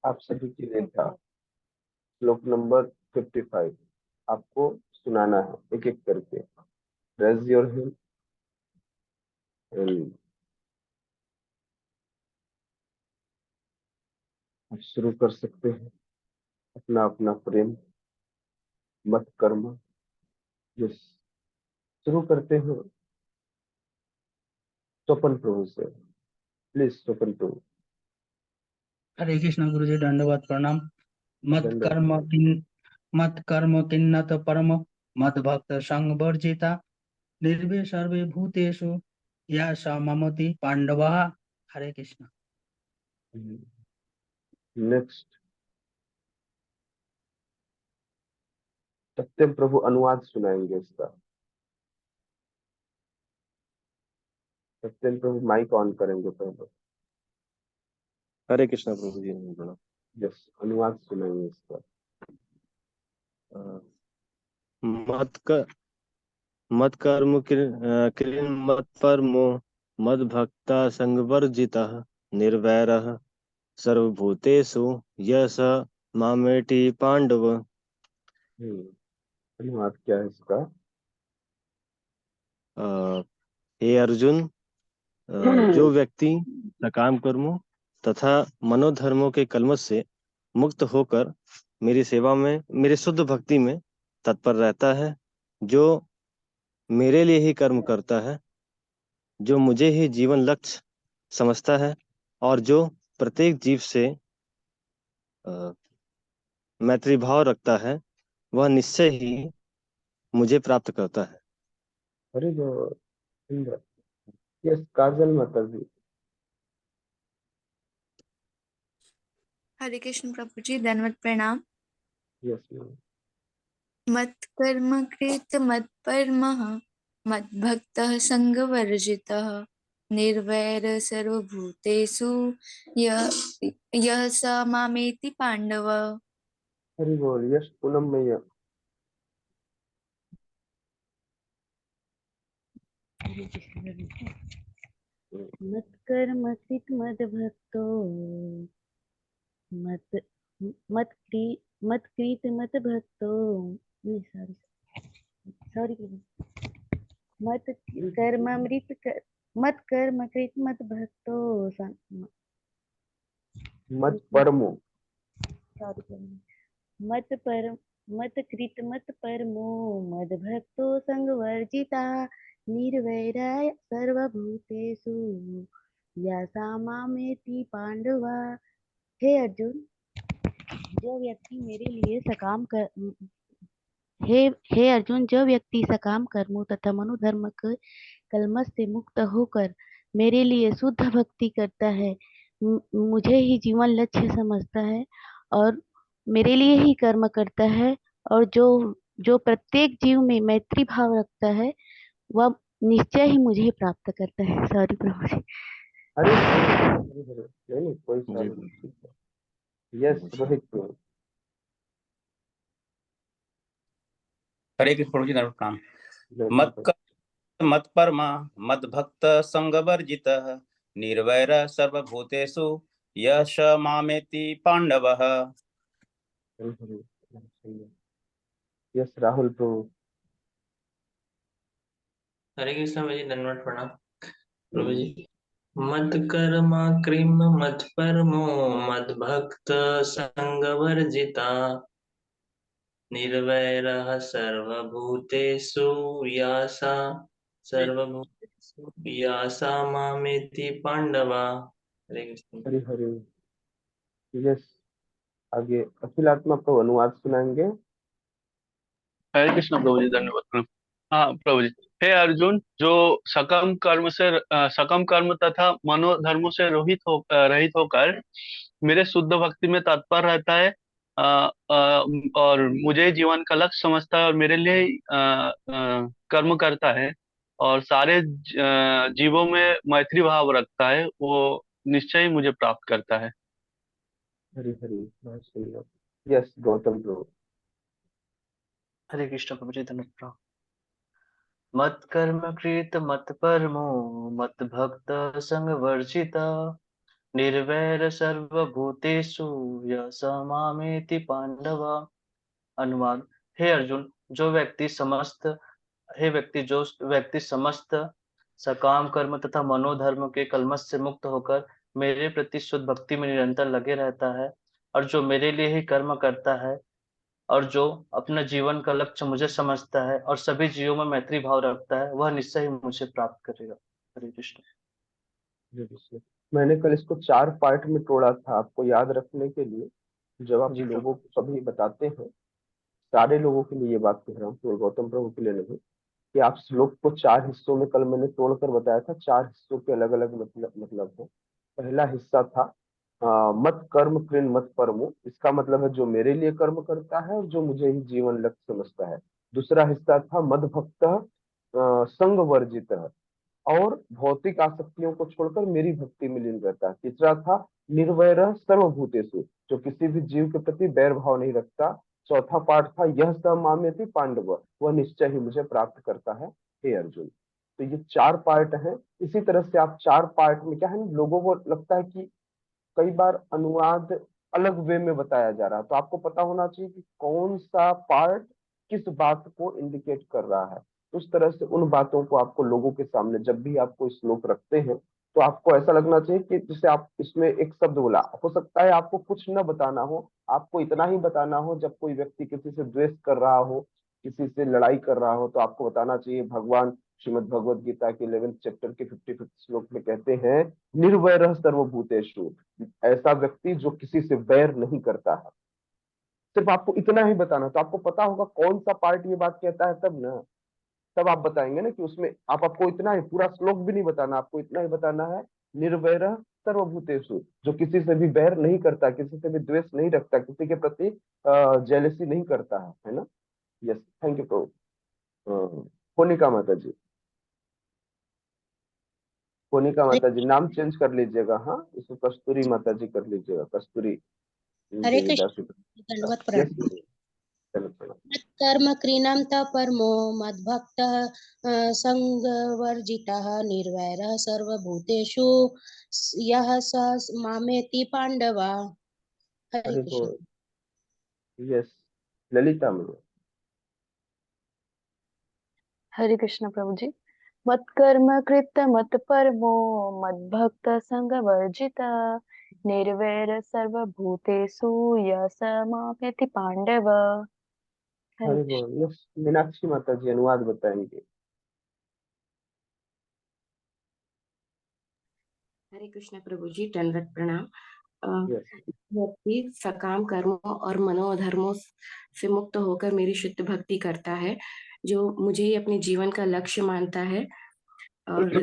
आप सभी के लिए था। श्लोक नंबर 55 आपको सुनाना है एक एक करके। रेज योर हैंड एंड आप शुरू कर सकते हैं अपना अपना प्रेम मत कर्म। यस, शुरू करते हैं स्वपन प्रभु से। प्लीज स्वपन प्रभु। हरे कृष्ण गुरु जी, दंडवत प्रणाम। मत दंडवत कर्म प्रणाम। किन मत कर्म किन्नत परम, मद भक्त संग वर्जिता, निर्वे सर्वे भूतेषु या स ममति पांडवा। हरे कृष्ण। नेक्स्ट सत्यम प्रभु अनुवाद सुनाएंगे इसका। सत्यम प्रभु माइक ऑन करेंगे पहले। हरे कृष्ण प्रभु जी ने बोला। यस, अनुवाद सुनाएंगे इसका। मत क मत कर्म कृन् मत परमो मद भक्ता संगवर्जितः निर्वैरः सर्वभूतेषु यः स मामेति पांडव। अनुवाद क्या है इसका? हे अर्जुन, जो व्यक्ति सकाम कर्मों तथा मनोधर्मों के कलमश से मुक्त होकर मेरी सेवा में, मेरी शुद्ध भक्ति में तत्पर रहता है, जो मेरे लिए ही कर्म करता है, जो मुझे ही जीवन लक्ष्य समझता है, और जो प्रत्येक जीव से अ, मैत्री भाव रखता है, वह निश्चय ही मुझे प्राप्त करता है। अरे जो सुंदर। यस, काजल माता जी। हरे कृष्ण प्रभु जी, दंडवत प्रणाम। Yes ma'am. मत कर्म कृत मत परमः, मत भक्तः संग वर्जितः, निर्वैर सर्वभूतेषु यः यः स मामेति पांडव। हरि बोल। यस, पूनम मैया। मत कर्म कृत मद भक्तो मत मत क्री मत कृत मत भक्तो सॉरी सॉरी मत कर्म मत कर्म कृत मत भक्तो मत परमो। सॉरी मत पर मत कृत मत परमो मद भक्तो संग वर्जिता निर्वैराय सर्वभूतेषु यासा मामेति पांडवा। हे अर्जुन, जो व्यक्ति मेरे लिए सकाम कर हे हे अर्जुन, जो व्यक्ति सकाम कर्मों तथा मनोधर्म के कलमश से मुक्त होकर मेरे लिए शुद्ध भक्ति करता है, मुझे ही जीवन लक्ष्य समझता है और मेरे लिए ही कर्म करता है, और जो जो प्रत्येक जीव में मैत्री भाव रखता है, वह निश्चय ही मुझे प्राप्त करता है। सॉरी प्रभु जी। अरे नहीं नहीं, कोई जी सॉरी नहीं, ठीक है। यस, रोहित प्रभु। हरे कृष्ण प्रभु जी, दंडवत प्रणाम। जय मत माता। कर्म मत परमा, मद भक्त संग वर्जितः, निर्वैर सर्वभूतेषु यः स मामेति पांडवः। यस, राहुल प्रभु। हरे कृष्ण भाई जी, दंडवत प्रणाम प्रभु जी। मत कर्म कृम मत परमो मद भक्त संग वर्जिता, निर्वैरः सर्वभूतेषु यासा सर्वभूतेषु यासा मामेति पांडवा। हरे कृष्ण। हरि हरि। यस, आगे अखिल आत्मा प्रभु अनुवाद सुनाएंगे। हरे कृष्ण प्रभु जी, धन्यवाद प्रभु। हाँ प्रभु जी। हे अर्जुन, जो सकम कर्म तथा मनोधर्मों से रहित होकर मेरे शुद्ध भक्ति में तत्पर रहता है, और मुझे जीवन का लक्ष्य समझता है, और मेरे लिए ही, कर्म करता है, और सारे जीवों में मैत्री भाव रखता है, वो निश्चय ही मुझे प्राप्त करता है। हरि हरि, बहुत सुंदर। यस, गौतम प्रभु। हरे कृष्ण प्रभु जी, धन्यवाद प्रभु। मत कर्म कृत मत परमो मत भक्त संग वर्जिता निर्वैर सर्वभूतेषु यः स मामेति पांडव। अनुवाद। हे अर्जुन, जो व्यक्ति समस्त सकाम कर्म तथा मनोधर्म के कल्मश से मुक्त होकर मेरे प्रति शुद्ध भक्ति में निरंतर लगे रहता है, और जो मेरे लिए ही कर्म करता है, और जो अपना जीवन का लक्ष्य मुझे समझता है और सभी जीवों में मैत्री भाव रखता है, वह निश्चय ही मुझे प्राप्त करेगा। हरे कृष्ण। जी, जी। मैंने कल इसको 4 पार्ट में तोड़ा था आपको याद रखने के लिए। जब आप जी प्रभु। लोगों को कभी बताते हैं, सारे लोगों के लिए ये बात कह रहा हूँ, केवल गौतम प्रभु के लिए नहीं, कि आप श्लोक को 4 हिस्सों में कल मैंने तोड़कर बताया था। 4 हिस्सों के अलग अलग मतलब है। पहला हिस्सा था मत कर्म कृन मत परमो। इसका मतलब है जो मेरे लिए कर्म करता है और जो मुझे ही जीवन लक्ष्य समझता है। दूसरा हिस्सा था मद भक्त संग वर्जित, और भौतिक आसक्तियों को छोड़कर मेरी भक्ति में लीन रहता है। तीसरा था निर्वैर सर्वभूतेषु, जो किसी भी जीव के प्रति बैर भाव नहीं रखता। चौथा पाठ था यह स मामेति पांडव, वह निश्चय ही मुझे प्राप्त करता है, हे अर्जुन। तो ये 4 पार्ट हैं। इसी तरह से आप 4 पार्ट में क्या है, लोगों को लगता है कि कई बार अनुवाद अलग वे में बताया जा रहा है, तो आपको पता होना चाहिए कि कौन सा पार्ट किस बात को इंडिकेट कर रहा है। उस तरह से उन बातों को आपको लोगों के सामने जब भी आप कोई श्लोक रखते हैं, तो आपको ऐसा लगना चाहिए कि जैसे आप इसमें एक शब्द बोला, हो सकता है आपको कुछ न बताना हो, आपको इतना ही बताना हो, जब कोई व्यक्ति किसी से द्वेष कर रहा हो, किसी से लड़ाई कर रहा हो, तो आपको बताना चाहिए भगवान श्रीमद् भगवद गीता के 11th चैप्टर के 55th श्लोक में कहते हैं निर्वैरः सर्वभूतेषु, ऐसा व्यक्ति जो किसी से वैर नहीं करता है। सिर्फ आपको इतना ही बताना, तो आपको पता होगा कौन सा पार्ट ये बात कहता है, तब ना, तब आप बताएंगे ना कि उसमें आपको इतना ही, पूरा श्लोक भी नहीं बताना, आपको इतना ही बताना है निर्वैरः सर्वभूतेषु, जो किसी से भी बैर नहीं करता, किसी से भी द्वेष नहीं रखता, किसी के प्रति जेलसी नहीं करता है ना। यस, थैंक यू प्रभु। कोनिका माता जी, कोनिका हरे माता जी नाम चेंज कर लीजिएगा, हाँ, इसको कस्तूरी माता जी कर लीजिएगा, कस्तूरी हरे देवीदास। कृष्ण, दंडवत यस, प्रणाम। चलो चलो। कर्म क्रीणां परमो मद्भक्तः संगवर्जितः निर्वैरः सर्वभूतेषु यः स मामेति पांडवा। हरे हरि कृष्ण। बोल। Yes, Lalita ma'am. हरे कृष्ण प्रभु जी। मत कर्म कृत मत परमो मत भक्त संग वर्जित निर्वैर सर्वभूतेषु यः स मामेति पांडव। हरे हरि कृष्ण। बोल। यस, मीनाक्षी माता जी अनुवाद बताएंगे। हरे कृष्ण प्रभु जी, दंडवत प्रणाम। यस, व्यक्ति सकाम कर्मों और मनोधर्मों से मुक्त होकर मेरी शुद्ध भक्ति करता है, जो मुझे ही अपने जीवन का लक्ष्य मानता है और जो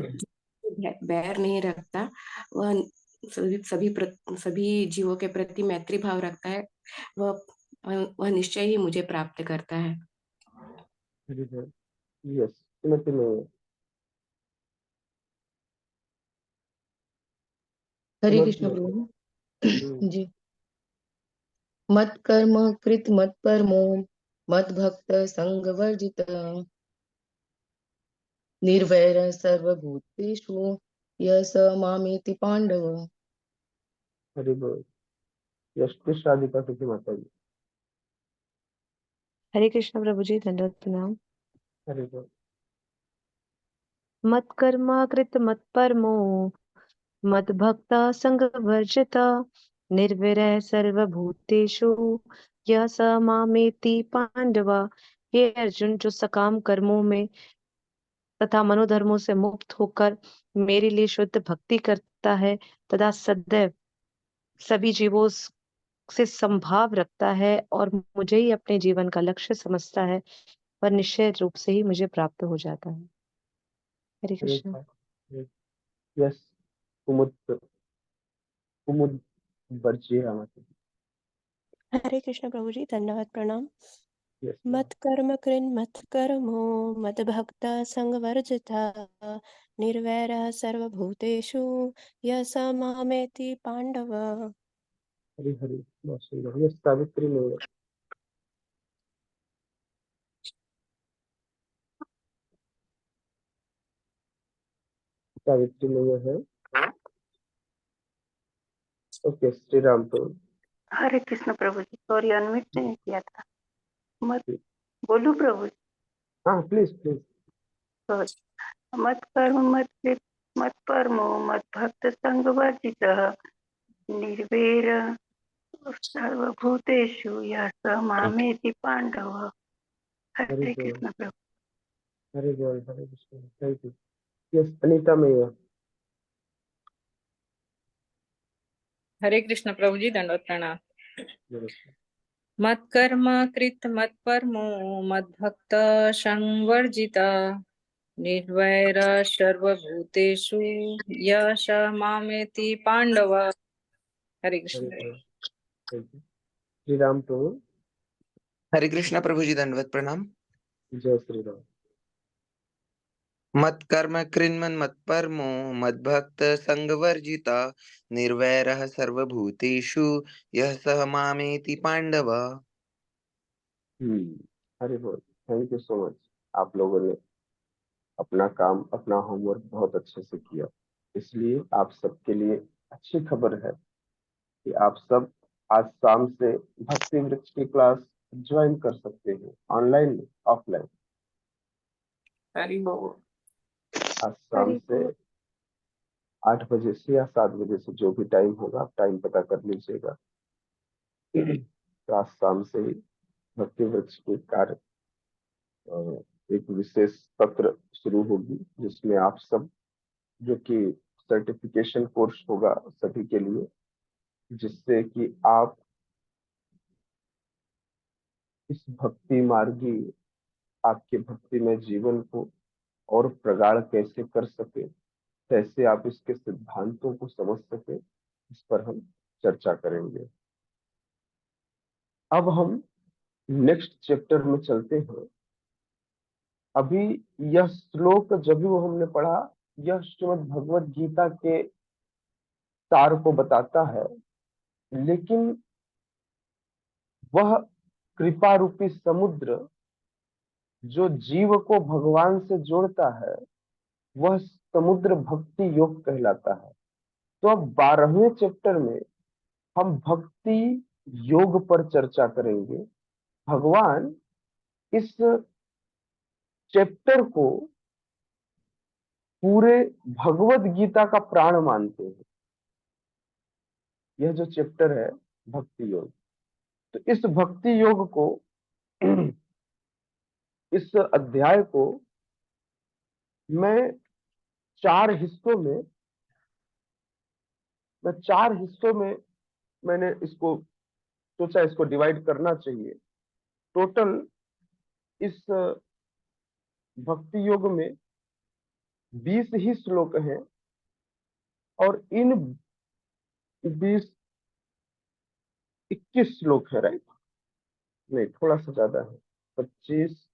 बैर नहीं रखता, वह सभी जीवों के प्रति मैत्री भाव रखता है, वह वह निश्चय ही मुझे प्राप्त करता है। हरि बोल। यस, सुमति मैम। हरे सुमति कृष्ण मैम। प्रभु जी। मत कर्म कृत मत परमो मत भक्त संग वर्जित निर्वैर सर्वभूतेषु यः स मामेति पांडव। हरि बोल। यस, कृष्ण राधिका की माता जी। हरे कृष्ण प्रभु जी, दंडवत प्रणाम। हरि बोल। मत कर्म कृत मत परमो मत भक्त संग वर्जित निर्वैरः सर्वभूतेषु यः स मामेति पांडव। हे अर्जुन, जो सकाम कर्मों में तथा मनोधर्मों से मुक्त होकर मेरे लिए शुद्ध भक्ति करता है तथा सदैव सभी जीवों से समभाव रखता है और मुझे ही अपने जीवन का लक्ष्य समझता है, वह निश्चय रूप से ही मुझे प्राप्त हो जाता है। हरे हरि कृष्ण। बोल। यस, कुमुद, कुमुद वर्जिया माता जी। हरे कृष्ण प्रभु जी, दंडवत प्रणाम। यस मत कर्म कृन मत कर्मो मत भक्त संग वर्जिता निर्वैरः सर्वभूतेषु यः स मामेति पांडव। हरि हरि, बहुत सुंदर। Yes, Savitri ma'am. Savitri ma'am है। ओके, श्री राम प्रभु। हरे कृष्ण प्रभु जी, सॉरी अनम्यूट नहीं किया था। मत बोलू प्रभु जी? हाँ प्लीज प्लीज। सॉरी। मत कर्म मत कृत मत परमो मत भक्त संग वर्जितः निर्वैर सर्वभूतेषु यः स मामेति पांडव। हरि हरे बोल, कृष्ण प्रभु। हरि बोल, Hare Krishna. Thank you. Yes, Anita मैया। हरे कृष्ण प्रभु जी, दंडवत प्रणाम। नमस्कार। मत कर्म कृत मत परमो मत भक्त संवर्जित निर्वैर सर्वभूतेषु यश मामेति पांडव। हरे कृष्ण। हरि बोल, थैंक यू। श्री राम प्रभु। हरे कृष्णा प्रभु जी, दंडवत प्रणाम। जय श्री राम। मत कर्म कृन्मन मत परमो मत भक्त संग वर्जिता निर्वैरः सर्वभूतेषु यः सह मामेति पांडव। हरि बोल, थैंक यू सो मच। आप लोगों ने अपना काम, अपना होमवर्क बहुत अच्छे से किया, इसलिए आप सबके लिए अच्छी खबर है कि आप सब आज शाम से भक्ति वृक्ष की क्लास ज्वाइन कर सकते हैं, ऑनलाइन में, ऑफलाइन। हरि बोल। आज शाम से 8 बजे से या 7 बजे से, जो भी टाइम होगा आप टाइम पता कर लीजिएगा। तो आज शाम से ही भक्ति वृक्ष की कार्य एक विशेष सत्र शुरू होगी, जिसमें आप सब, जो कि सर्टिफिकेशन कोर्स होगा सभी के लिए, जिससे कि आप इस भक्ति मार्गी, आपके भक्ति में जीवन को और प्रगाढ़ कैसे कर सके, कैसे आप इसके सिद्धांतों को समझ सके, इस पर हम चर्चा करेंगे। अब हम नेक्स्ट चैप्टर में चलते हैं। अभी यह श्लोक जब भी वो हमने पढ़ा, यह श्रीमद् भगवत गीता के सार को बताता है, लेकिन वह कृपा रूपी समुद्र जो जीव को भगवान से जोड़ता है, वह समुद्र भक्ति योग कहलाता है। तो अब 12वें चैप्टर में हम भक्ति योग पर चर्चा करेंगे। भगवान इस चैप्टर को पूरे भगवत गीता का प्राण मानते हैं। यह जो चैप्टर है भक्ति योग, तो इस भक्ति योग को, इस अध्याय को मैं चार हिस्सों में मैंने इसको सोचा, इसको डिवाइड करना चाहिए। टोटल इस भक्ति योग में 20 ही श्लोक हैं, और इन 21 श्लोक है, राइट? नहीं, थोड़ा सा ज्यादा है, 25।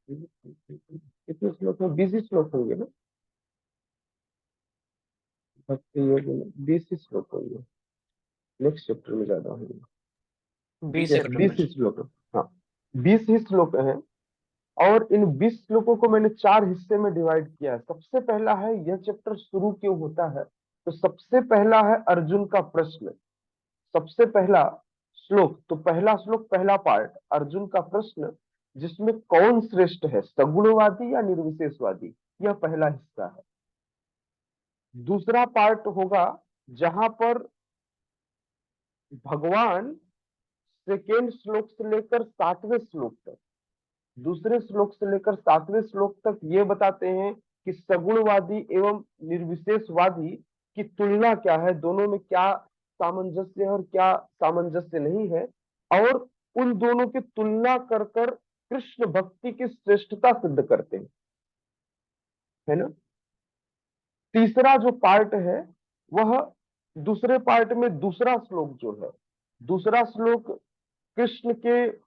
कितने श्लोक है? 20 ही श्लोक होंगे ना भक्ति योग में? 20 ही श्लोक होंगे, नेक्स्ट चैप्टर में ज्यादा होंगे। 20 ही श्लोक, हाँ 20 ही श्लोक हैं, और इन 20 श्लोकों को मैंने 4 हिस्से में डिवाइड किया है। सबसे पहला है, यह चैप्टर शुरू क्यों होता है, तो सबसे पहला है अर्जुन का प्रश्न। सबसे पहला श्लोक, तो पहला श्लोक, पहला पार्ट, अर्जुन का प्रश्न, जिसमें कौन श्रेष्ठ है, सगुणवादी या निर्विशेषवादी, यह पहला हिस्सा है। दूसरा पार्ट होगा जहां पर भगवान सेकेंड श्लोक से लेकर 7वें श्लोक तक, दूसरे श्लोक से लेकर 7वें श्लोक तक ये बताते हैं कि सगुणवादी एवं निर्विशेषवादी की तुलना क्या है, दोनों में क्या सामंजस्य है और क्या सामंजस्य नहीं है, और उन दोनों की तुलना कर कर कृष्ण भक्ति की श्रेष्ठता सिद्ध करते हैं, है ना। तीसरा जो पार्ट है, वह दूसरे पार्ट में दूसरा श्लोक जो है, दूसरा श्लोक कृष्ण के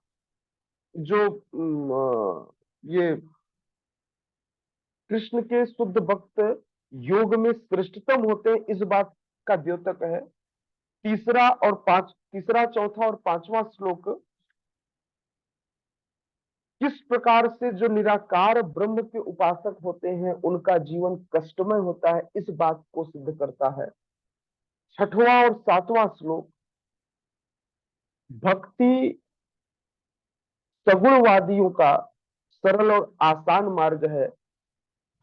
जो ये कृष्ण के शुद्ध भक्त योग में श्रेष्ठतम होते हैं, इस बात का द्योतक है। तीसरा, चौथा और 5वां श्लोक किस प्रकार से जो निराकार ब्रह्म के उपासक होते हैं उनका जीवन कष्टमय होता है, इस बात को सिद्ध करता है 6वां और 7वां श्लोक। भक्ति सगुणवादियों का सरल और आसान मार्ग है।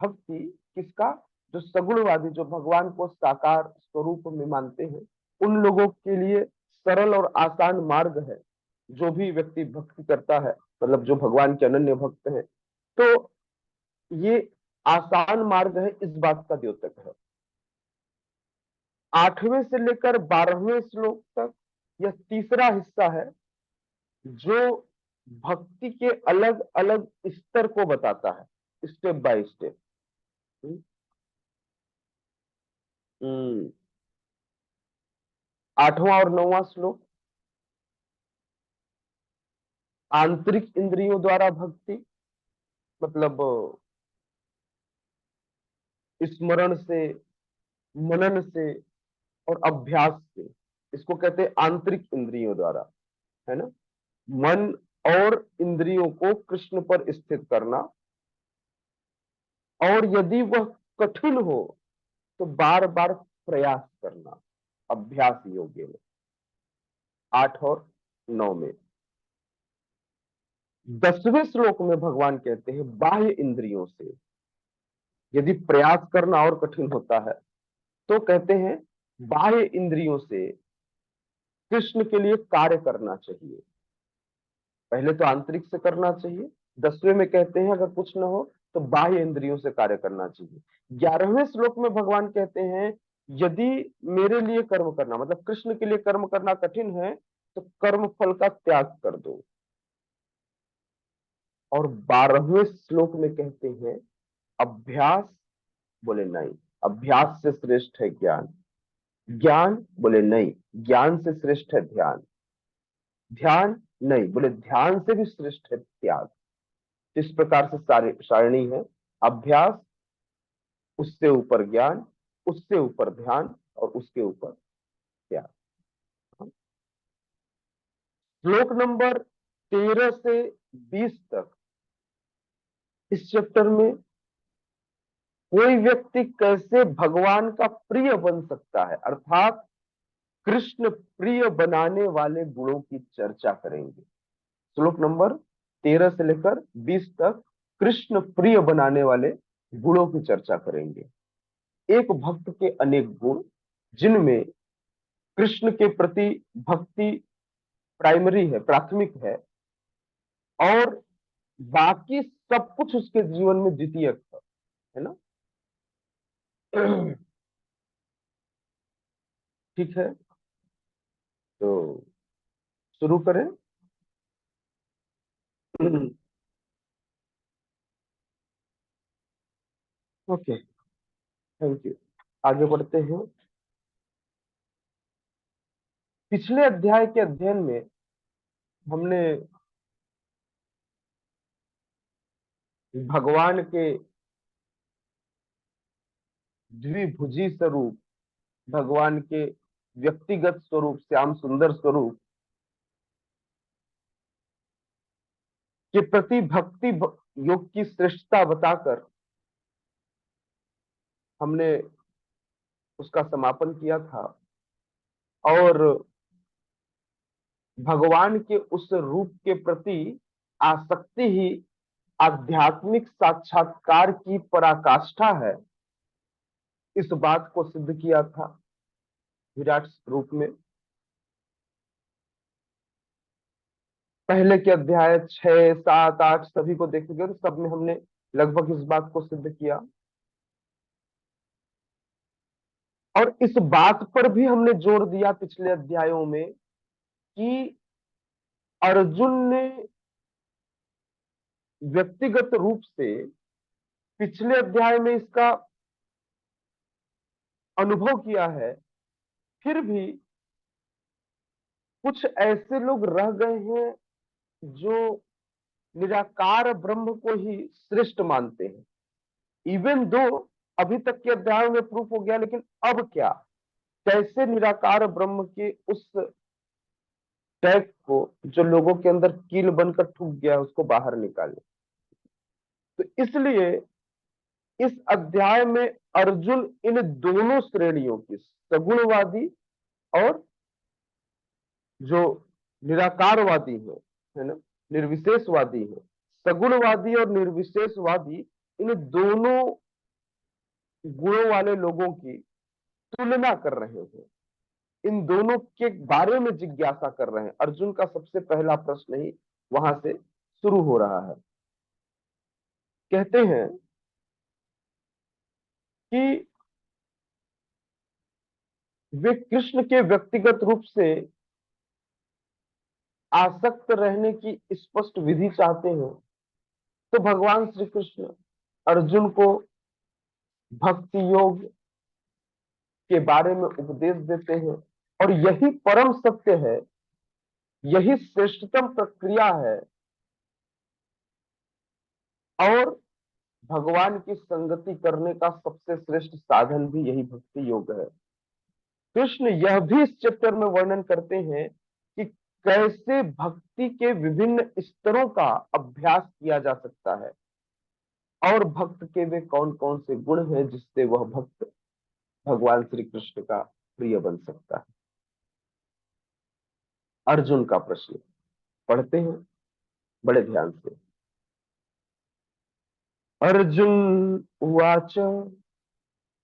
भक्ति किसका? जो सगुणवादी, जो भगवान को साकार स्वरूप में मानते हैं, उन लोगों के लिए सरल और आसान मार्ग है। जो भी व्यक्ति भक्ति करता है, मतलब जो भगवान के अनन्य भक्त हैं, तो ये आसान मार्ग है, इस बात का द्योतक है। 8वें से लेकर 12वें श्लोक तक यह तीसरा हिस्सा है जो भक्ति के अलग अलग स्तर को बताता है, स्टेप बाय स्टेप। 8वां और 9वां श्लोक आंतरिक इंद्रियों द्वारा भक्ति, मतलब स्मरण से, मनन से और अभ्यास से, इसको कहते हैं आंतरिक इंद्रियों द्वारा, है ना। मन और इंद्रियों को कृष्ण पर स्थित करना, और यदि वह कठिन हो तो बार बार प्रयास करना, अभ्यास योग्य में। 8 और 9 में। 10वें श्लोक में भगवान कहते हैं बाह्य इंद्रियों से यदि प्रयास करना और कठिन होता है तो कहते हैं बाह्य इंद्रियों से कृष्ण के लिए कार्य करना चाहिए। पहले तो आंतरिक से करना चाहिए, 10वें में कहते हैं अगर कुछ ना हो तो बाह्य इंद्रियों से कार्य करना चाहिए। 11वें श्लोक में भगवान कहते हैं यदि मेरे लिए कर्म करना, मतलब कृष्ण के लिए कर्म करना कठिन है तो कर्म फल का त्याग कर दो। और 12वें श्लोक में कहते हैं अभ्यास, बोले नहीं, अभ्यास से श्रेष्ठ है ज्ञान। ज्ञान, बोले नहीं, ज्ञान से श्रेष्ठ है ध्यान। ध्यान नहीं, बोले ध्यान से भी श्रेष्ठ है त्याग। इस प्रकार से सारणी है, अभ्यास, उससे ऊपर ज्ञान, उससे ऊपर ध्यान और उसके ऊपर त्याग। श्लोक नंबर 13 से 20 तक इस चैप्टर में कोई व्यक्ति कैसे भगवान का प्रिय बन सकता है, अर्थात कृष्ण प्रिय बनाने वाले गुणों की चर्चा करेंगे। श्लोक नंबर 13 से लेकर 20 तक कृष्ण प्रिय बनाने वाले गुणों की चर्चा करेंगे। एक भक्त के अनेक गुण, जिनमें कृष्ण के प्रति भक्ति प्राइमरी है, प्राथमिक है, और बाकी सब कुछ उसके जीवन में द्वितीयक है ना। ठीक है, तो शुरू करें। Okay, thank you. आगे बढ़ते हैं। पिछले अध्याय के अध्ययन में हमने भगवान के द्विभुजी स्वरूप, भगवान के व्यक्तिगत स्वरूप, श्याम सुंदर स्वरूप के प्रति भक्ति योग की श्रेष्ठता बताकर हमने उसका समापन किया था। और भगवान के उस रूप के प्रति आसक्ति ही आध्यात्मिक साक्षात्कार की पराकाष्ठा है, इस बात को सिद्ध किया था विराट रूप में। पहले के अध्याय 6, 7, 8 सभी को देखेंगे तो सब में हमने लगभग इस बात को सिद्ध किया। और इस बात पर भी हमने जोर दिया पिछले अध्यायों में कि अर्जुन ने व्यक्तिगत रूप से पिछले अध्याय में इसका अनुभव किया है, फिर भी कुछ ऐसे लोग रह गए हैं जो निराकार ब्रह्म को ही श्रेष्ठ मानते हैं। इवन दो अभी तक के अध्यायों में प्रूफ हो गया, लेकिन अब क्या, कैसे निराकार ब्रह्म के उस टैग को, जो लोगों के अंदर कील बनकर ठुक गया है, उसको बाहर निकाले। तो इसलिए इस अध्याय में अर्जुन इन दोनों श्रेणियों की, सगुणवादी और जो निराकारवादी है ना, निर्विशेषवादी है, सगुणवादी और निर्विशेषवादी, इन दोनों गुणों वाले लोगों की तुलना कर रहे हैं, इन दोनों के बारे में जिज्ञासा कर रहे हैं। अर्जुन का सबसे पहला प्रश्न ही वहां से शुरू हो रहा है। कहते हैं कि वे कृष्ण के व्यक्तिगत रूप से आसक्त रहने की स्पष्ट विधि चाहते हैं, तो भगवान श्री कृष्ण अर्जुन को भक्ति योग के बारे में उपदेश देते हैं, और यही परम सत्य है, यही श्रेष्ठतम प्रक्रिया है, और भगवान की संगति करने का सबसे श्रेष्ठ साधन भी यही भक्ति योग है। कृष्ण यह भी इस चैप्टर में वर्णन करते हैं कि कैसे भक्ति के विभिन्न स्तरों का अभ्यास किया जा सकता है, और भक्त के वे कौन कौन से गुण हैं जिससे वह भक्त भगवान श्री कृष्ण का प्रिय बन सकता है। अर्जुन का प्रश्न पढ़ते हैं बड़े ध्यान से। अर्जुन उवाच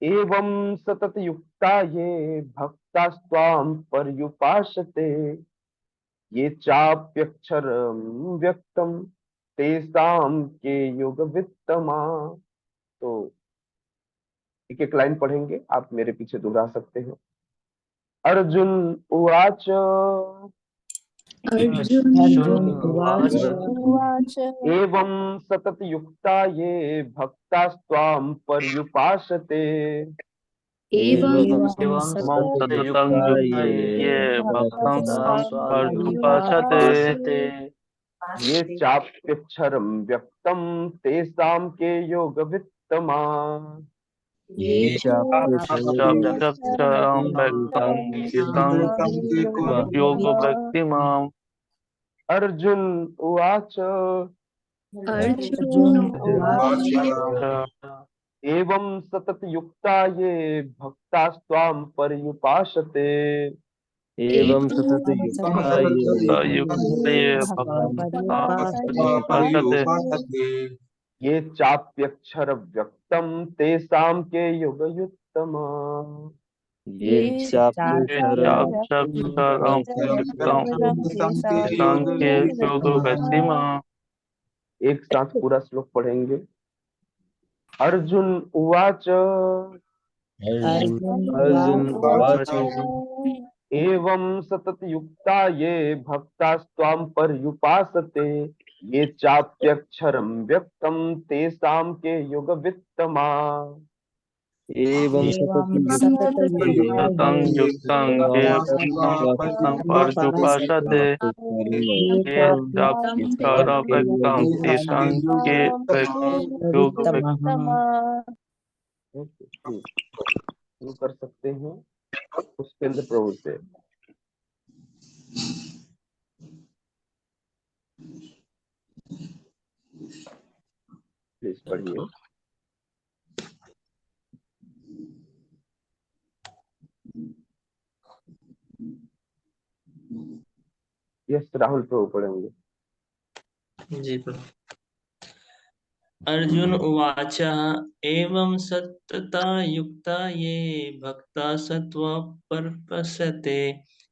एवं सतत युक्ता ये भक्तास्त्वां पर्युपासते, ये चाप्यक्षरं व्यक्तम तेषां के योग वित्तमा। तो एक एक लाइन पढ़ेंगे, आप मेरे पीछे दोहरा सकते हैं। अर्जुन उवाच उवाच एवं सतत युक्ता ये भक्तास्त्वां पर्युपासते, एवं सततं सततं युक्ता ये ये भक्तं भक्ताः पर्युपासते, पर्युपासते, ये चाप्यक्षरं व्यक्तं तेषां के योग वित्तमा। ये चाप्यक्षरं व्यक्तं तेषां योगव्यक्तिमाम्। अर्जुन उवाच एवं सतत युक्ता ये भक्तास्त्वां पर्युपासते, एवं सतत युक्ता ये युक्त ये भक्ताः पर्युपासते, ये चाप्यक्षर व्यक्तम तेषां के योग युक्तमा। ये ये चाप्यक्षरं चाप्यक्षरं व्यक्तं तेषां के योगव्यक्तिमाम्। एक साथ पूरा श्लोक पढ़ेंगे। अर्जुन उवाच अर्जुन उवाच एवं सतत युक्ता ये भक्तास्त्वां पर्युपासते, ये चाप्यक्षरं व्यक्तं तेषां के योग वित्तमा। एवं सततं युक्तं ये भक्तं पर्युपासते, ये चाप्यक्षरं व्यक्तं तेषां के योगव्यक्तिमाम्। शुरू कर सकते हैं पुष्पेंद्र प्रभु से। प्लीज पढ़िए। यस, राहुल प्रभु पढ़ेंगे। जी प्रभु। अर्जुन उवाच एवं सतता युक्ता ये भक्ता सत्त्वपर्यप्सते,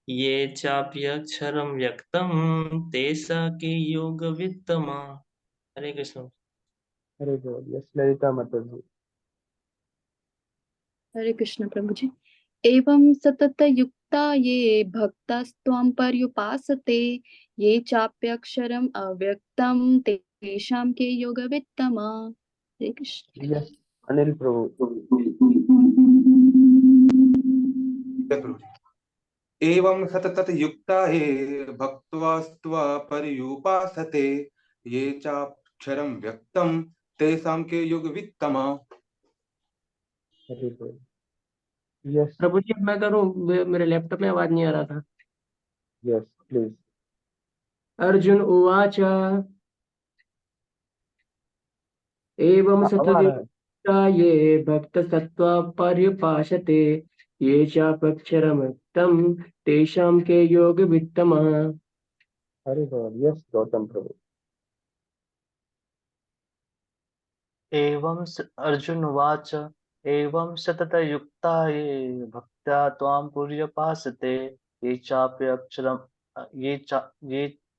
ये चाप्यक्षरं व्यक्तं तेषां के योगवित्तमा। हरे कृष्ण। हरे बोल। यस, ललिता माता जी। हरे कृष्ण प्रभु जी। एवं सतत युक्ता ये भक्तास्त्वां पर्युपासते, ये चाप्यक्षरम् अव्यक्तं तेषां के योगवित्तमा। हरे कृष्ण। यस, अनिल प्रभु। एवं सतत युक्ता ये भक्त्वास्त्वा पर्युपासते, ये चाक्षरं व्यक्तं तेषां के योग वित्तमा। यस प्रभु जी मैं करूं, मेरे लैपटॉप में आवाज नहीं आ रहा था। Yes please. अर्जुन उवाच एवं अब आ रहा है। सतयुक्ता ये भक्तसत्त्वा पर्युपासते ये चापक्षरमृतं तेषां के योगवित्तमः। हरे बोल। यस गौतम प्रभु। अर्जुन उवाच एवं सततयुक्ता ये भक्त्या त्वां पर्युपासते ये चाप्य अक्षरम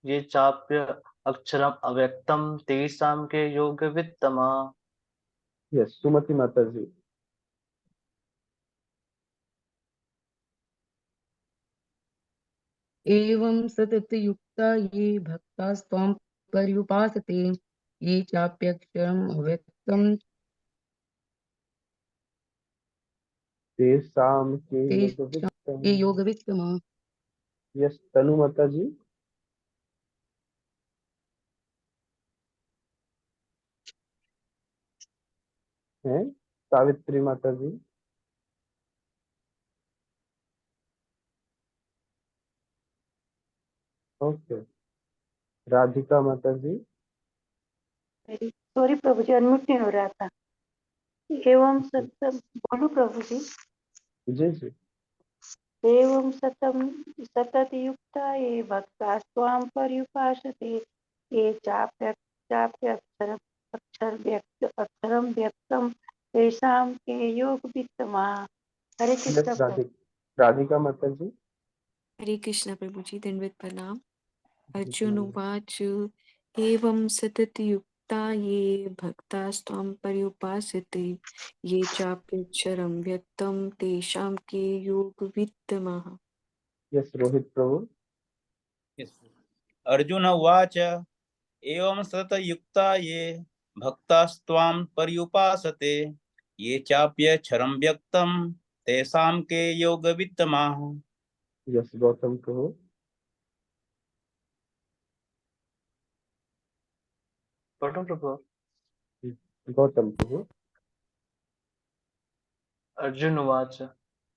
ये चाप्य अक्षरम अव्यक्तम तेषां के योगवित्तमा। यस सुमति माता जी। एवं सततयुक्ता ये भक्तास्त्वां पर्युपासते ये चाप्यक्षरम् अव्यक्तं तेषां के तेषां योगवित्तम्। के योगवित्तमः। यस तनु माता जी। हैं सावित्री माता जी। ओके राधिका माता जी। सॉरी प्रभु जी, अनम्यूट नहीं हो रहा था। एवं सतम, बोलो प्रभु जी। जी जी। एवं सतत युक्ता ये भक्ता स्वाम पर्युपासते ये चाप्य अक्षरम व्यक्तम तेषां के योग वित्तमा। हरे यस कृष्ण प्रभु। राधिका माता जी। हरे कृष्ण प्रभु जी, दंडवत प्रणाम। अर्जुन उवाच एवं सततयुक्ता ये भक्तास्त्वां पर्युपासते ये चाप्यक्षरं व्यक्तं तेषां के योगवित्तमः। यस रोहित प्रभु। अर्जुन उवाच एवं सततयुक्ता ये भक्तास्त्वां पर्युपासते ये चाप्यक्षरं व्यक्तं तेषां के योगवित्तमाः। यस गौतम प्रभु। पठो प्रभु। गौतम प्रभु। अर्जुन उवाच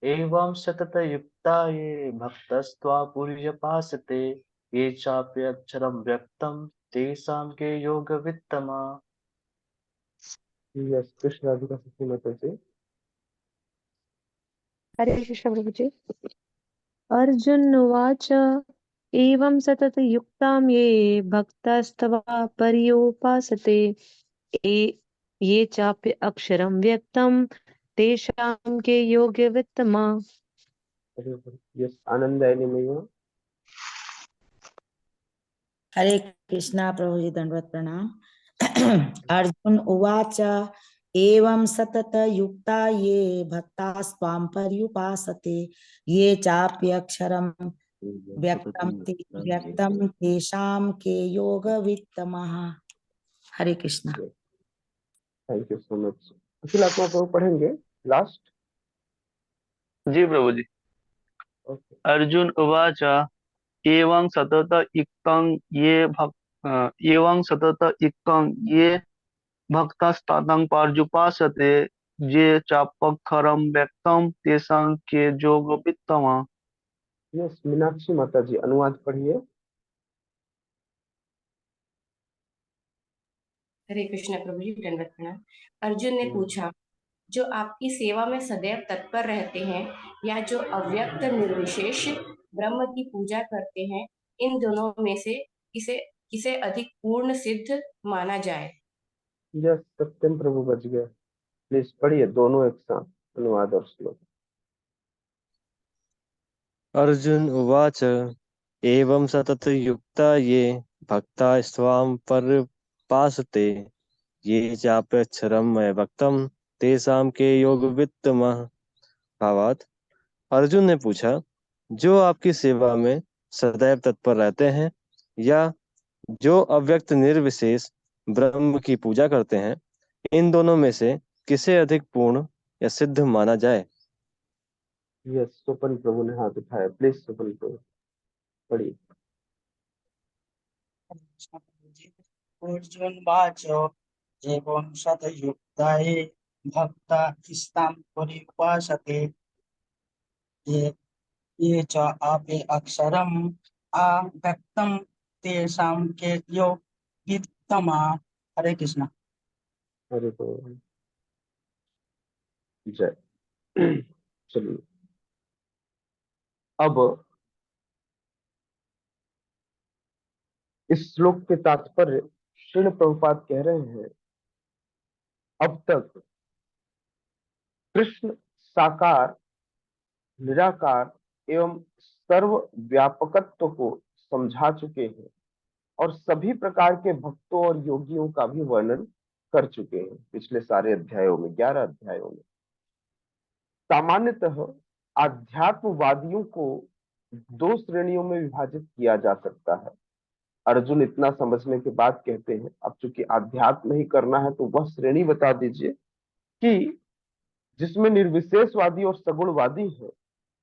एवं सततयुक्ता ये भक्तस्त्वा पर्युपासते ये चाप्यक्षरं व्यक्तं तेषां के योगवित्तमा। यस कृष्ण राधिका सखी माता जी। हरे कृष्ण प्रभु जी। अर्जुन उवाच एवं सततयुक्तां ये भक्तास्तवा पर्युपासते ये चाप्य अक्षरं व्यक्तं तेषां के योगवित्तमा। यस आनंदायनी मैया। हरे कृष्णा प्रभु जी दंडवत प्रणाम। अर्जुन उवाच एवं सततयुक्ता ये भक्तास्त्वां पर्युपासते ये चाप्यक्षरं व्यक्तं तेषां के योगवित्तमः। Hare Krishna. Thank you so much. Akhil Atma प्रभु पढ़ेंगे लास्ट। जी प्रभु जी। अर्जुन उवाच एवं सततयुक्तं ये भक्तास्तां पर्युपासते ये चापक्षरं व्यक्तं तेषां के योगवित्तमा। यस मीनाक्षी माता जी अनुवाद पढ़िए। हरे कृष्ण प्रभु जी, दंडवत प्रणाम। अर्जुन ने पूछा, जो आपकी सेवा में सदैव तत्पर रहते हैं या जो अव्यक्त निर्विशेष ब्रह्म की पूजा करते हैं, इन दोनों में से किसे किसे अधिक पूर्ण सिद्ध माना जाए। यस सत्यम प्रभु बच गए। प्लीज पढ़िए दोनों एक साथ अनुवाद और श्लोक। अर्जुन उवाच एवं सततयुक्ता ये भक्तास्त्वां पर्युपासते ये चाप्यक्षरं व्यक्तं तेषां के योगवित्तमः। भावार्थ अर्जुन ने पूछा, जो आपकी सेवा में सदैव तत्पर रहते हैं या जो अव्यक्त निर्विशेष ब्रह्म की पूजा करते हैं, इन दोनों में से किसे अधिक पूर्ण या सिद्ध माना जाए। यस स्वपन प्रभु ने हाथ उठाया। प्लीज स्वपन प्रभु पढ़िए। अर्जुन वाच एवं सतयुक्ता ये भक्तास्तां पर्युपासते ये च अपि अक्षरम् अव्यक्तं तेषां के योगितमा। हरे कृष्णा। हरे तो जय। चलिए अब इस श्लोक के तात्पर्य श्रील प्रभुपाद कह रहे हैं, अब तक कृष्ण साकार, निराकार एवं सर्व व्यापकत्व को समझा चुके हैं और सभी प्रकार के भक्तों और योगियों का भी वर्णन कर चुके हैं पिछले सारे अध्यायों में, 11 अध्यायों में। सामान्यतः आध्यात्मवादियों को 2 श्रेणियों में विभाजित किया जा सकता है। अर्जुन इतना समझने के बाद कहते हैं, अब चूंकि आध्यात्म ही करना है तो वह श्रेणी बता दीजिए कि जिसमें निर्विशेषवादी और सगुणवादी है।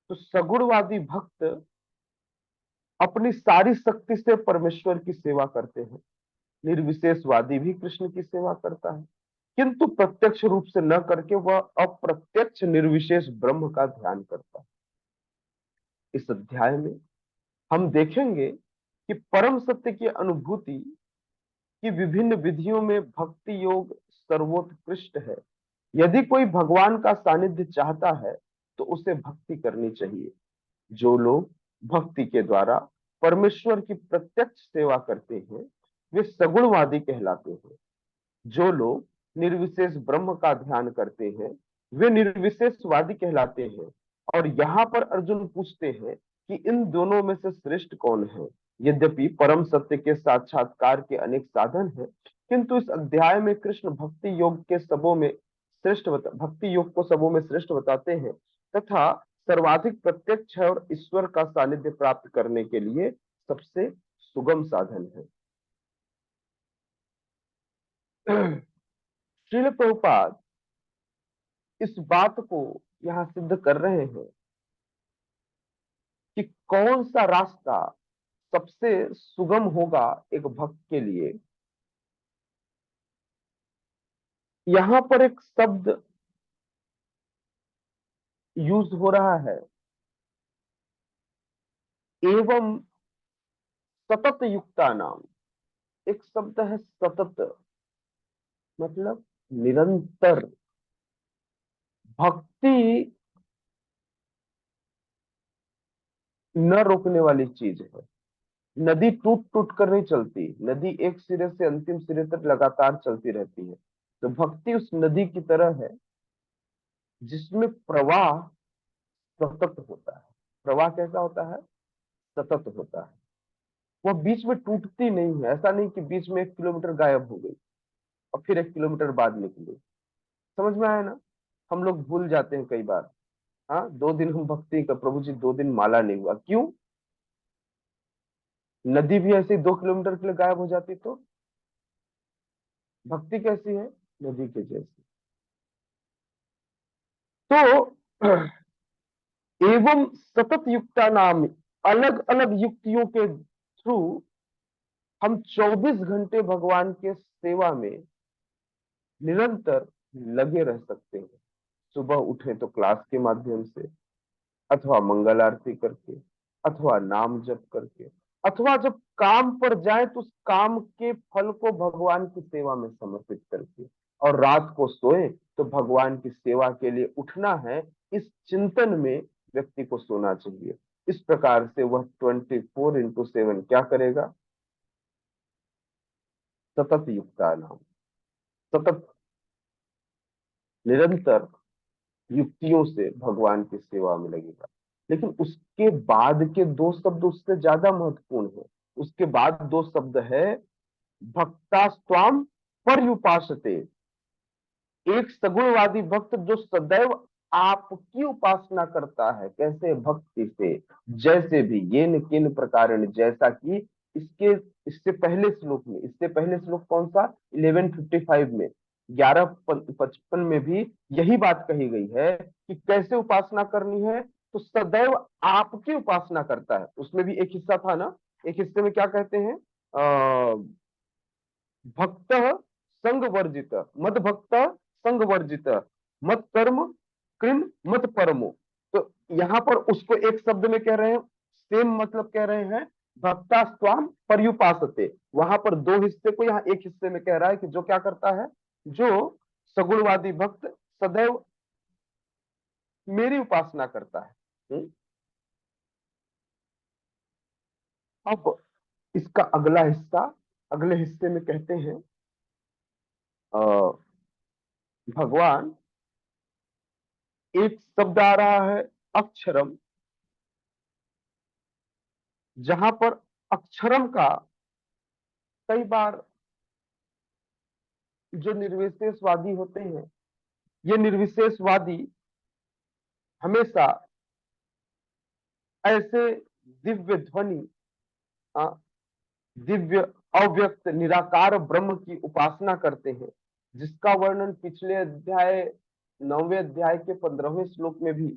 तो सगुणवादी भक्त अपनी सारी शक्ति से परमेश्वर की सेवा करते हैं। निर्विशेषवादी भी कृष्ण की सेवा करता है, किंतु प्रत्यक्ष रूप से न करके वह अप्रत्यक्ष निर्विशेष ब्रह्म का ध्यान करता है। इस अध्याय में हम देखेंगे कि परम सत्य की अनुभूति की विभिन्न विधियों में भक्ति योग सर्वोत्कृष्ट है। यदि कोई भगवान का सानिध्य चाहता है तो उसे भक्ति करनी चाहिए। जो लोग भक्ति के द्वारा परमेश्वर की प्रत्यक्ष सेवा करते हैं वे सगुणवादी कहलाते हैं। जो लोग निर्विशेष ब्रह्म का ध्यान करते हैं वे निर्विशेषवादी कहलाते हैं। और यहाँ पर अर्जुन पूछते हैं कि इन दोनों में से श्रेष्ठ कौन है। यद्यपि परम सत्य के साक्षात्कार के अनेक साधन हैं, किंतु इस अध्याय में कृष्ण भक्ति योग को सबों में श्रेष्ठ बताते हैं तथा सर्वाधिक प्रत्यक्ष है और ईश्वर का सानिध्य प्राप्त करने के लिए सबसे सुगम साधन है। श्रील प्रभुपाद इस बात को यहां सिद्ध कर रहे हैं कि कौन सा रास्ता सबसे सुगम होगा एक भक्त के लिए। यहां पर एक शब्द यूज हो रहा है, एवं सतत युक्ता नाम। एक शब्द है सतत, मतलब निरंतर। भक्ति न रोकने वाली चीज है। नदी टूट टूट कर नहीं चलती, नदी एक सिरे से अंतिम सिरे तक लगातार चलती रहती है। तो भक्ति उस नदी की तरह है जिसमें प्रवाह सतत होता है। प्रवाह कैसा होता है? सतत होता है। वह बीच में टूटती नहीं है। ऐसा नहीं कि बीच में 1 किलोमीटर गायब हो गई और फिर 1 किलोमीटर बाद निकली। समझ में आया ना? हम लोग भूल जाते हैं कई बार। हाँ, 2 दिन हम भक्ति का, प्रभु जी 2 दिन माला नहीं हुआ, क्यों? नदी भी ऐसे 2 किलोमीटर के लिए गायब हो जाती तो भक्ति कैसी है? नदी के जैसी। तो एवं सतत युक्ता नाम, अलग अलग युक्तियों के थ्रू हम 24 घंटे भगवान के सेवा में निरंतर लगे रह सकते हैं। सुबह उठे तो क्लास के माध्यम से, अथवा मंगल आरती करके, अथवा नाम जप करके, अथवा जब काम पर जाए तो उस काम के फल को भगवान की सेवा में समर्पित करके, और रात को सोए तो भगवान की सेवा के लिए उठना है, इस चिंतन में व्यक्ति को सोना चाहिए। इस प्रकार से वह 24/7 क्या करेगा? सतत युक्ता नाम, सतत निरंतर युक्तियों से भगवान की सेवा में लगेगा। लेकिन उसके बाद के 2 शब्द उससे ज्यादा महत्वपूर्ण है। उसके बाद 2 शब्द है भक्तास्त्वाम पर्युपासते। एक सगुणवादी भक्त जो सदैव आपकी उपासना करता है। कैसे? भक्ति से, जैसे भी, येन किन प्रकारेण, जैसा कि इससे पहले श्लोक कौन सा? 1155 में, 1155 में भी यही बात कही गई है कि कैसे उपासना करनी है। तो सदैव आपकी उपासना करता है। उसमें भी एक हिस्सा था ना, एक हिस्से में क्या कहते हैं? भक्त संग वर्जित, मद भक्त संग वर्जित, मत कर्म कृम मत परमो। तो यहाँ पर उसको एक शब्द में कह रहे हैं, सेम मतलब कह रहे हैं, भक्तास्त्वाम पर्युपासते, वहां पर दो हिस्से को यहाँ एक हिस्से में कह रहा है कि जो क्या करता है, जो सगुणवादी भक्त सदैव मेरी उपासना करता है। अब इसका अगला हिस्सा, अगले हिस्से में कहते हैं भगवान, एक शब्द आ रहा है अक्षरम, जहां पर अक्षरम का कई बार जो निर्विशेषवादी होते हैं, ये निर्विशेषवादी हमेशा ऐसे दिव्य ध्वनि, दिव्य अव्यक्त निराकार ब्रह्म की उपासना करते हैं, जिसका वर्णन पिछले अध्याय 9वें अध्याय के 15वें श्लोक में भी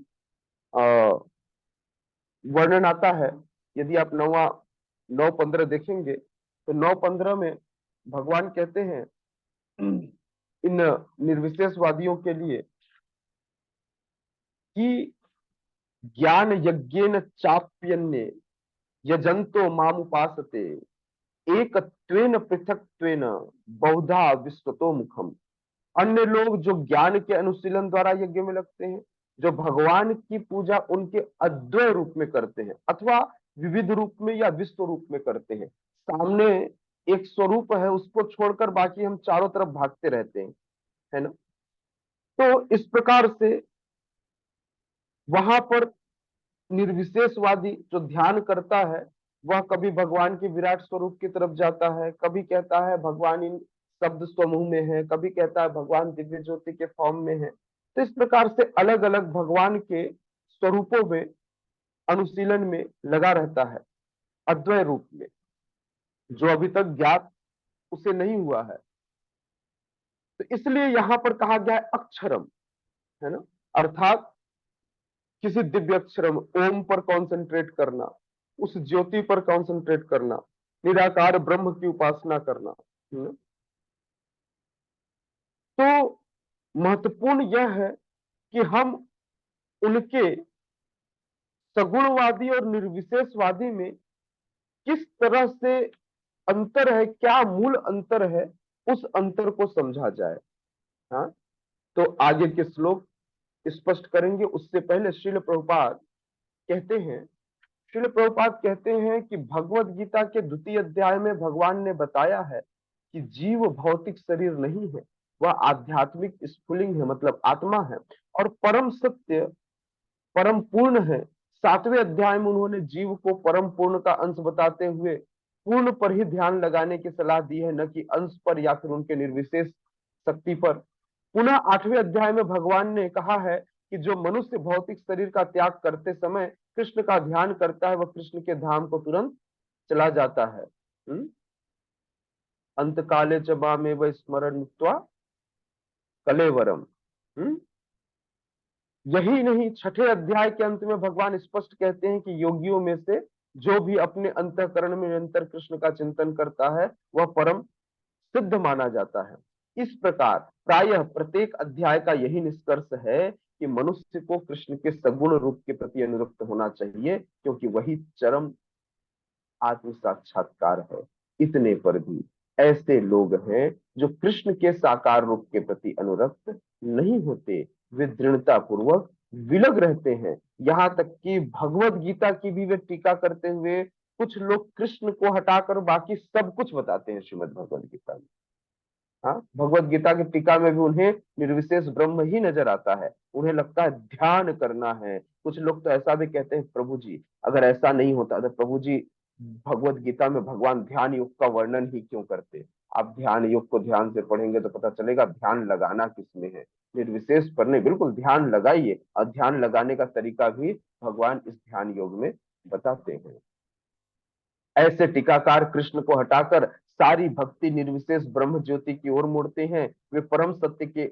वर्णन आता है। यदि आप 9:15 देखेंगे तो 9:15 में भगवान कहते हैं इन निर्विशेषवादियों के लिए कि ज्ञान यज्ञेन चाप्यन्ये यजंतो माम उपासते एकत्वेन पृथक्त्वेन बहुधा विश्वतो मुखम। अन्य लोग जो ज्ञान के अनुशीलन द्वारा यज्ञ में लगते हैं, जो भगवान की पूजा उनके अद्वय रूप में करते हैं अथवा विविध रूप में या विश्व रूप में करते हैं, सामने एक स्वरूप है, उसको छोड़कर बाकी हम चारों तरफ भागते रहते हैं, है ना। तो इस प्रकार से वहां पर निर्विशेषवादी जो ध्यान करता है, वह कभी भगवान के विराट स्वरूप की तरफ जाता है, कभी कहता है भगवान इन शब्द समूह में है, कभी कहता है भगवान दिव्य ज्योति के फॉर्म में है। तो इस प्रकार से अलग अलग भगवान के स्वरूपों में अनुशीलन में लगा रहता है, अद्वय रूप में, जो अभी तक ज्ञात उसे नहीं हुआ है। तो इसलिए यहां पर कहा गया है अक्षरम, है ना, अर्थात किसी दिव्य अक्षरम, ओम पर कॉन्सेंट्रेट करना, उस ज्योति पर कॉन्सेंट्रेट करना, निराकार ब्रह्म की उपासना करना। तो महत्वपूर्ण यह है कि हम उनके सगुणवादी और निर्विशेषवादी में किस तरह से अंतर है, क्या मूल अंतर है, उस अंतर को समझा जाए। हाँ, तो आगे के श्लोक स्पष्ट करेंगे। उससे पहले श्रील प्रभुपाद कहते हैं कि भगवत गीता के 2 अध्याय में भगवान ने बताया है कि जीव भौतिक शरीर नहीं है, वह आध्यात्मिक स्फुलिंग है, मतलब आत्मा है, और परम सत्य परम पूर्ण है। 7वें अध्याय में उन्होंने जीव को परम पूर्ण का अंश बताते हुए पूर्ण पर ही ध्यान लगाने की सलाह दी है, न कि अंश पर या फिर उनके निर्विशेष शक्ति पर। पुनः 8वें अध्याय में भगवान ने कहा है कि जो मनुष्य भौतिक शरीर का त्याग करते समय कृष्ण का ध्यान करता है, वह कृष्ण के धाम को तुरंत चला जाता है। अंत काले च मामेव स्मरण मुक्त्वा कलेवरम। यही नहीं, 6ठे अध्याय के अंत में भगवान स्पष्ट कहते हैं कि योगियों में से जो भी अपने अंतःकरण में निरंतर कृष्ण का चिंतन करता है, वह परम सिद्ध माना जाता है। इस प्रकार प्रायः प्रत्येक अध्याय का यही निष्कर्ष है कि मनुष्य को कृष्ण के सगुण रूप के प्रति अनुरक्त होना चाहिए, क्योंकि वही चरम आत्म साक्षात्कार है। इतने पर भी ऐसे लोग हैं जो कृष्ण के साकार रूप के प्रति अनुरक्त नहीं होते, वे दृढ़ता पूर्वक विलग रहते हैं। यहाँ तक कि भगवत गीता की भी वे टीका करते हुए कुछ लोग कृष्ण को हटाकर बाकी सब कुछ बताते हैं श्रीमद् भगवत गीता में। हाँ, भगवत गीता की टीका में भी उन्हें निर्विशेष ब्रह्म ही नजर आता है, उन्हें लगता है ध्यान करना है। कुछ लोग तो ऐसा भी कहते हैं, प्रभु जी अगर ऐसा नहीं होता तो प्रभु जी भगवत गीता में भगवान ध्यान योग का वर्णन ही क्यों करते। आप ध्यान योग को ध्यान से पढ़ेंगे तो पता चलेगा ध्यान लगाना किसमें है, निर्विशेष पर नहीं। बिल्कुल ध्यान लगाइए, और ध्यान लगाने का तरीका भी भगवान इस ध्यान योग में बताते हैं। ऐसे टीकाकार कृष्ण को हटाकर सारी भक्ति निर्विशेष ब्रह्म ज्योति की ओर मुड़ते हैं। वे परम सत्य के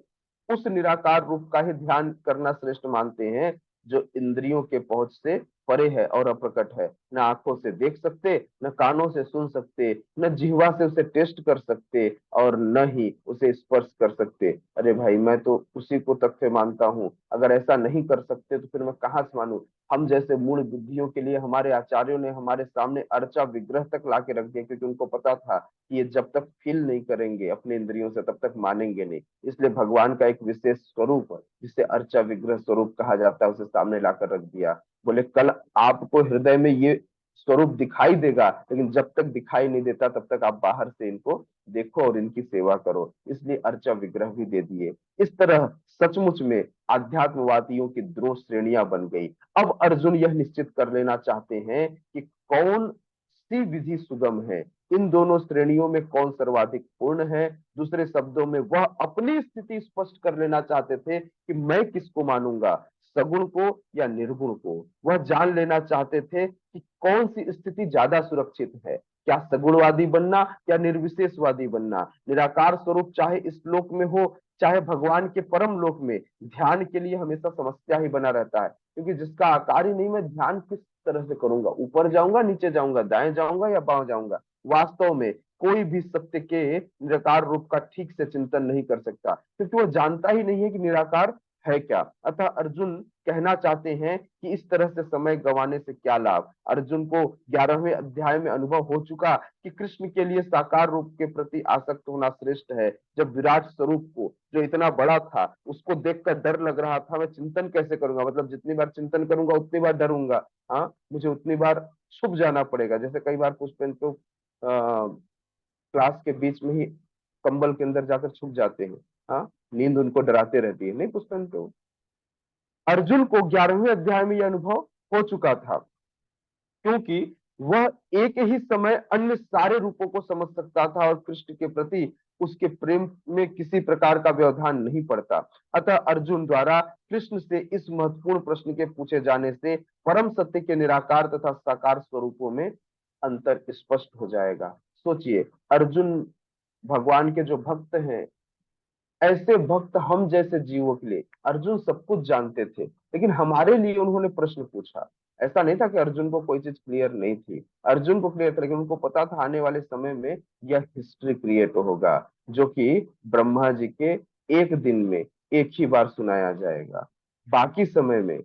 उस निराकार रूप का ही ध्यान करना श्रेष्ठ मानते हैं जो इंद्रियों के पहुंच से परे है और अप्रकट है, न आंखों से देख सकते, न कानों से सुन सकते, न जिह्वा से उसे टेस्ट कर सकते, और न ही उसे स्पर्श कर सकते। अरे भाई, मैं तो उसी को तथ्य मानता हूँ। अगर ऐसा नहीं कर सकते तो फिर मैं कहाँ से मानूं? हम जैसे मूढ़ बुद्धियों के लिए हमारे आचार्यों ने हमारे सामने अर्चा विग्रह तक ला के रख दिया, क्योंकि उनको पता था कि ये जब तक फील नहीं करेंगे अपने इंद्रियों से तब तक मानेंगे नहीं। इसलिए भगवान का एक विशेष स्वरूप जिसे अर्चा विग्रह स्वरूप कहा जाता है उसे सामने लाकर रख दिया। बोले कल आपको हृदय में ये स्वरूप दिखाई देगा, लेकिन जब तक दिखाई नहीं देता तब तक आप बाहर से इनको देखो और इनकी सेवा करो। इसलिए अर्चा विग्रह भी दे दिए। इस तरह सचमुच में आध्यात्मवादियों की दो श्रेणियां बन गई। अब अर्जुन यह निश्चित कर लेना चाहते हैं कि कौन सी विधि सुगम है, इन दोनों श्रेणियों में कौन सर्वाधिक पूर्ण है। दूसरे शब्दों में वह अपनी स्थिति स्पष्ट कर लेना चाहते थे कि मैं किसको मानूंगा, सगुण को या निर्गुण को। वह जान लेना चाहते थे कि कौन सी स्थिति ज्यादा सुरक्षित है, क्या सगुणवादी बनना या निर्विशेषवादी बनना। निराकार स्वरूप चाहे इस लोक में हो चाहे भगवान के परम लोक में, ध्यान के लिए हमेशा समस्या ही बना रहता है, क्योंकि जिसका आकार ही नहीं, मैं ध्यान किस तरह से करूंगा, ऊपर जाऊंगा, नीचे जाऊंगा, दाएं जाऊंगा या बाएं जाऊंगा। वास्तव में कोई भी सत्य के निराकार रूप का ठीक से चिंतन नहीं कर सकता, क्योंकि वो जानता ही नहीं है कि निराकार है क्या। अतः अर्जुन कहना चाहते हैं कि इस तरह से समय गंवाने से क्या लाभ। अर्जुन को 11वें अध्याय में अनुभव हो चुका कि कृष्ण के लिए साकार रूप के प्रति आसक्त होना श्रेष्ठ है। जब विराट स्वरूप को, जो इतना बड़ा था, उसको देखकर डर लग रहा था, मैं चिंतन कैसे करूंगा, मतलब जितनी बार चिंतन करूंगा उतनी बार डरूंगा। हाँ, मुझे उतनी बार छुप जाना पड़ेगा। जैसे कई बार पुष्पेन तो क्लास के बीच में ही कंबल के अंदर जाकर छुप जाते हैं। हाँ, नींद उनको डराते रहती है, नहीं पुष्पेन तो। अर्जुन को 11वें अध्याय में यह अनुभव हो चुका था, क्योंकि वह एक ही समय अन्य सारे रूपों को समझ सकता था और कृष्ण के प्रति उसके प्रेम में किसी प्रकार का व्यवधान नहीं पड़ता। अतः अर्जुन द्वारा कृष्ण से इस महत्वपूर्ण प्रश्न के पूछे जाने से परम सत्य के निराकार तथा साकार स्वरूपों में अंतर स्पष्ट हो जाएगा। सोचिए, अर्जुन भगवान के जो भक्त हैं, ऐसे भक्त हम जैसे जीवों के लिए अर्जुन सब कुछ जानते थे, लेकिन हमारे लिए उन्होंने प्रश्न पूछा। ऐसा नहीं था कि अर्जुन को कोई चीज क्लियर नहीं थी, अर्जुन को क्लियर था, लेकिन उनको पता था आने वाले समय में यह हिस्ट्री क्रिएट होगा, जो कि ब्रह्मा जी के एक दिन में एक ही बार सुनाया जाएगा। बाकी समय में,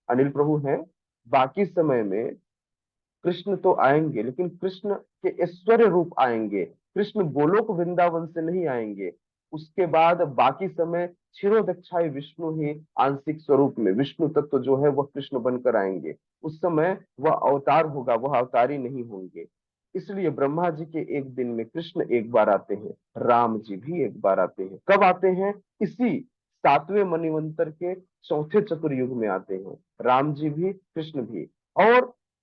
अनिल प्रभु हैं, बाकी समय में कृष्ण तो आएंगे, लेकिन कृष्ण के ऐश्वर्य रूप आएंगे। कृष्ण गोलोक वृंदावन से नहीं आएंगे। उसके बाद बाकी समय क्षीरोदक्षाई विष्णु ही आंशिक स्वरूप में, विष्णु तत्व जो है वह कृष्ण बनकर आएंगे। उस समय वह अवतार होगा, वह अवतारी नहीं होंगे। इसलिए ब्रह्मा जी के एक दिन में कृष्ण एक बार आते हैं, राम जी भी एक बार आते हैं। कब आते हैं? इसी 7वें मन्वंतर के चौथे चतुर्युग में आते हैं, राम जी भी कृष्ण भी। और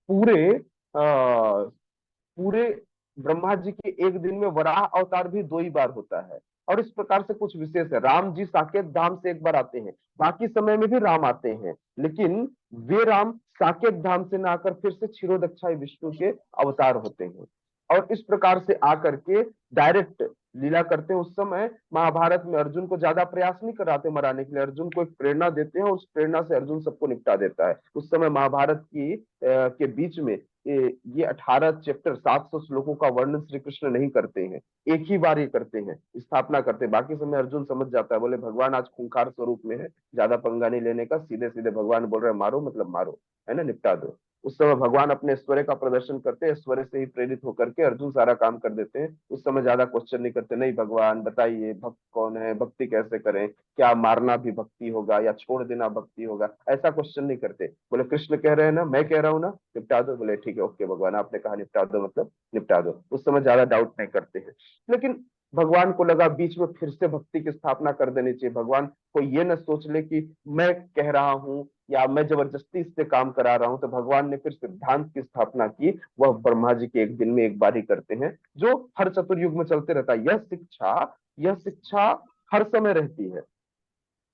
पूरे पूरे ब्रह्मा जी के एक दिन में वराह अवतार भी 2 ही बार होता है। और इस प्रकार से कुछ विशेष है, राम जी साकेत धाम से एक बार आते हैं, बाकी समय में भी राम आते हैं, लेकिन वे राम साकेत धाम से ना आकर फिर से क्षीरोदक्षाई विष्णु के अवतार होते हैं। और इस प्रकार से आकर के डायरेक्ट लीला करते हैं। उस समय महाभारत में अर्जुन को ज्यादा प्रयास नहीं कराते मराने के लिए, अर्जुन को एक प्रेरणा देते हैं और उस प्रेरणा से अर्जुन सबको निपटा देता है। उस समय महाभारत के बीच में ये 18 चैप्टर 700 श्लोकों का वर्णन श्री कृष्ण नहीं करते हैं, एक ही बार ये करते हैं, स्थापना करते हैं। बाकी समय अर्जुन समझ जाता है, बोले भगवान आज खूंखार स्वरूप में है, ज्यादा पंगा नहीं लेने का, सीधे सीधे भगवान बोल रहे मारो मतलब मारो, है ना, निपटा दो। उस समय भगवान अपने ऐश्वर्य का प्रदर्शन करते हैं, ऐश्वर्य से ही प्रेरित होकर के अर्जुन सारा काम कर देते हैं। उस समय ज्यादा क्वेश्चन नहीं करते, नहीं भगवान बताइए भक्त कौन है, भक्ति कैसे करें, क्या मारना भी भक्ति होगा या छोड़ देना भक्ति होगा, ऐसा क्वेश्चन नहीं करते। बोले कृष्ण कह रहे हैं ना, मैं कह रहा हूं ना, निपटा दो। बोले ठीक है, ओके भगवान, आपने कहा निपटा दो मतलब निपटा दो। उस समय ज्यादा डाउट नहीं करते हैं। लेकिन भगवान को लगा बीच में फिर से भक्ति की स्थापना कर देनी चाहिए। भगवान को ये न सोच ले कि मैं कह रहा हूं या मैं जबरदस्ती इससे काम करा रहा हूं, तो भगवान ने फिर सिद्धांत की स्थापना की। वह ब्रह्मा जी के एक दिन में एक बार ही करते हैं, जो हर चतुर्युग में चलते रहता है। यह शिक्षा हर समय रहती है,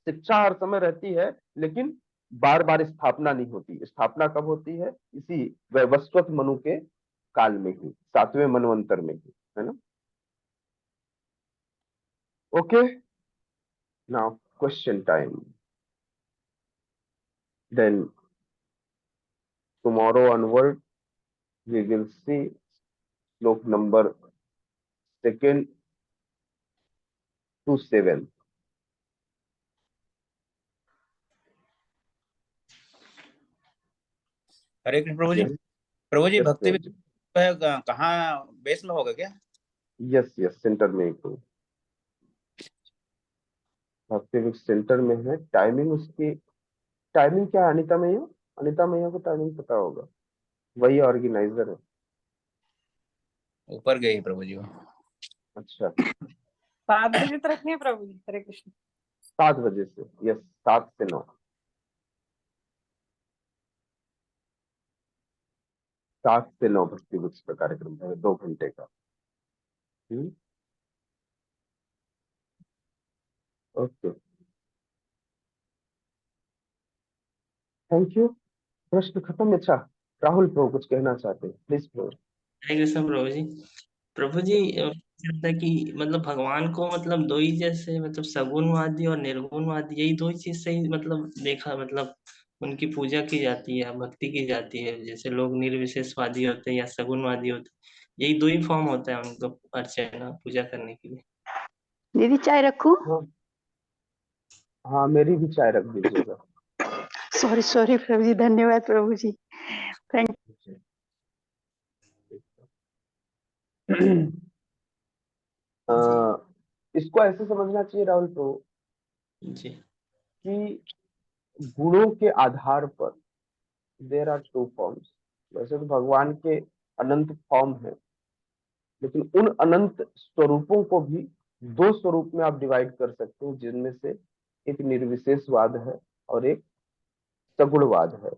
शिक्षा हर समय रहती है, लेकिन बार बार स्थापना नहीं होती। स्थापना कब होती है? इसी वैवस्वत मनु के काल में ही, 7वें मनवंतर में ही, है ना। Okay, now question time. Then tomorrow onward we will see shloka number 2 to 7. Hare Krishna Prabhu ji. Yes, Prabhu ji yes, Bhakti प्रभु जी। कहाँ बेस में होगा क्या? यस यस, सेंटर में एक भक्ति विक सेंटर में है। टाइमिंग उसकी, टाइमिंग क्या है अनिता मैया? अनिता मैया को टाइमिंग पता होगा, वही ऑर्गेनाइजर है। ऊपर गई प्रभु जी वो। अच्छा, 7 बजे तक रखनी है प्रभु जी। हरे कृष्ण। 7 बजे से, यस, 7 से 9, 7 से 9 भक्ति विक का कार्यक्रम है, 2 घंटे का। Okay, thank you. प्रश्न खत्म। अच्छा, राहुल प्रभु कुछ कहना चाहते हैं, प्लीज प्रभु। हरे कृष्ण प्रभु जी। प्रभु जी कहता है कि मतलब भगवान को मतलब दो ही जैसे मतलब सगुणवादी और निर्गुणवादी यही दो ही चीज से ही मतलब देखा मतलब उनकी पूजा की जाती है, भक्ति की जाती है। जैसे लोग निर्विशेषवादी होते हैं या सगुणवादी होते हैं, यही दो ही फॉर्म होता है उनको अर्चना पूजा करने के लिए। दीदी चाय रखूं? हाँ हाँ, मेरी भी चाय रख दीजिएगा। सॉरी सॉरी प्रभु जी, धन्यवाद प्रभु जी, थैंक इसको ऐसे समझना चाहिए राहुल प्रभु जी कि गुणों के आधार पर देर आर 2 फॉर्म्स। वैसे तो भगवान के अनंत फॉर्म है, लेकिन उन अनंत स्वरूपों को भी 2 स्वरूप में आप डिवाइड कर सकते हैं, जिनमें से एक निर्विशेषवाद है और एक सगुणवाद है,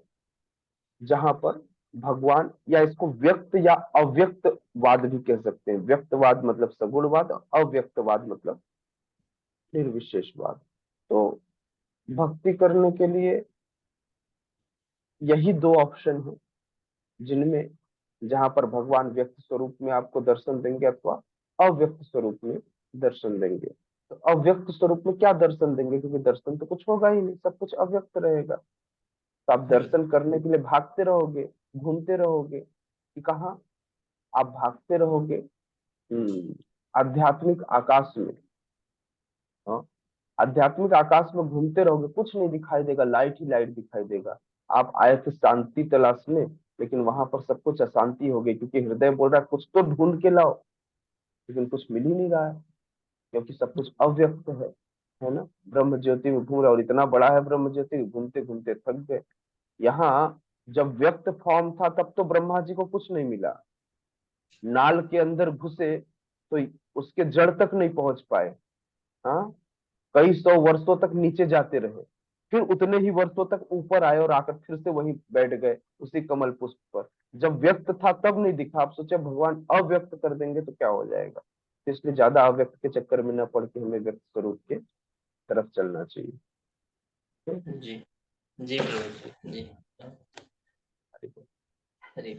जहां पर भगवान, या इसको व्यक्त या अव्यक्तवाद भी कह सकते हैं। व्यक्तवाद मतलब सगुणवाद, अव्यक्तवाद मतलब निर्विशेषवाद। तो भक्ति करने के लिए यही 2 ऑप्शन है, जिनमें जहां पर भगवान व्यक्त स्वरूप में आपको दर्शन देंगे अथवा अव्यक्त स्वरूप में दर्शन देंगे। तो अव्यक्त स्वरूप में क्या दर्शन देंगे, क्योंकि दर्शन तो कुछ होगा ही नहीं, सब कुछ अव्यक्त रहेगा। तो आप दर्शन करने के लिए भागते रहोगे, घूमते रहोगे कि कहाँ? आप भागते रहोगे आध्यात्मिक आकाश में। हाँ, आध्यात्मिक आकाश में घूमते रहोगे, कुछ नहीं दिखाई देगा, लाइट ही लाइट दिखाई देगा। आप आए थे शांति तलाश में, लेकिन वहां पर सब कुछ अशांति हो गई, क्योंकि हृदय बोल रहा है कुछ तो ढूंढ के लाओ, लेकिन कुछ मिल ही नहीं रहा है, क्योंकि सब कुछ अव्यक्त है ना। ब्रह्म ज्योति में घूम रहा, और इतना बड़ा है ब्रह्म ज्योति, घूमते घूमते थक गए। यहाँ जब व्यक्त फॉर्म था तब तो ब्रह्मा जी को कुछ नहीं मिला, नाल के अंदर घुसे तो उसके जड़ तक नहीं पहुंच पाए। हाँ, कई 100 वर्षों तक नीचे जाते रहे, फिर उतने ही वर्षों तक ऊपर आए और आकर फिर से वहीं बैठ गए उसी कमल पुष्प पर। जब व्यक्त था तब नहीं दिखा, आप सोचे भगवान अव्यक्त कर देंगे तो क्या हो जाएगा। तो इसलिए ज्यादा अव्यक्त के चक्कर में न पड़ के हमें व्यक्त स्वरूप के तरफ चलना चाहिए। जी जी प्रभु जी। हरे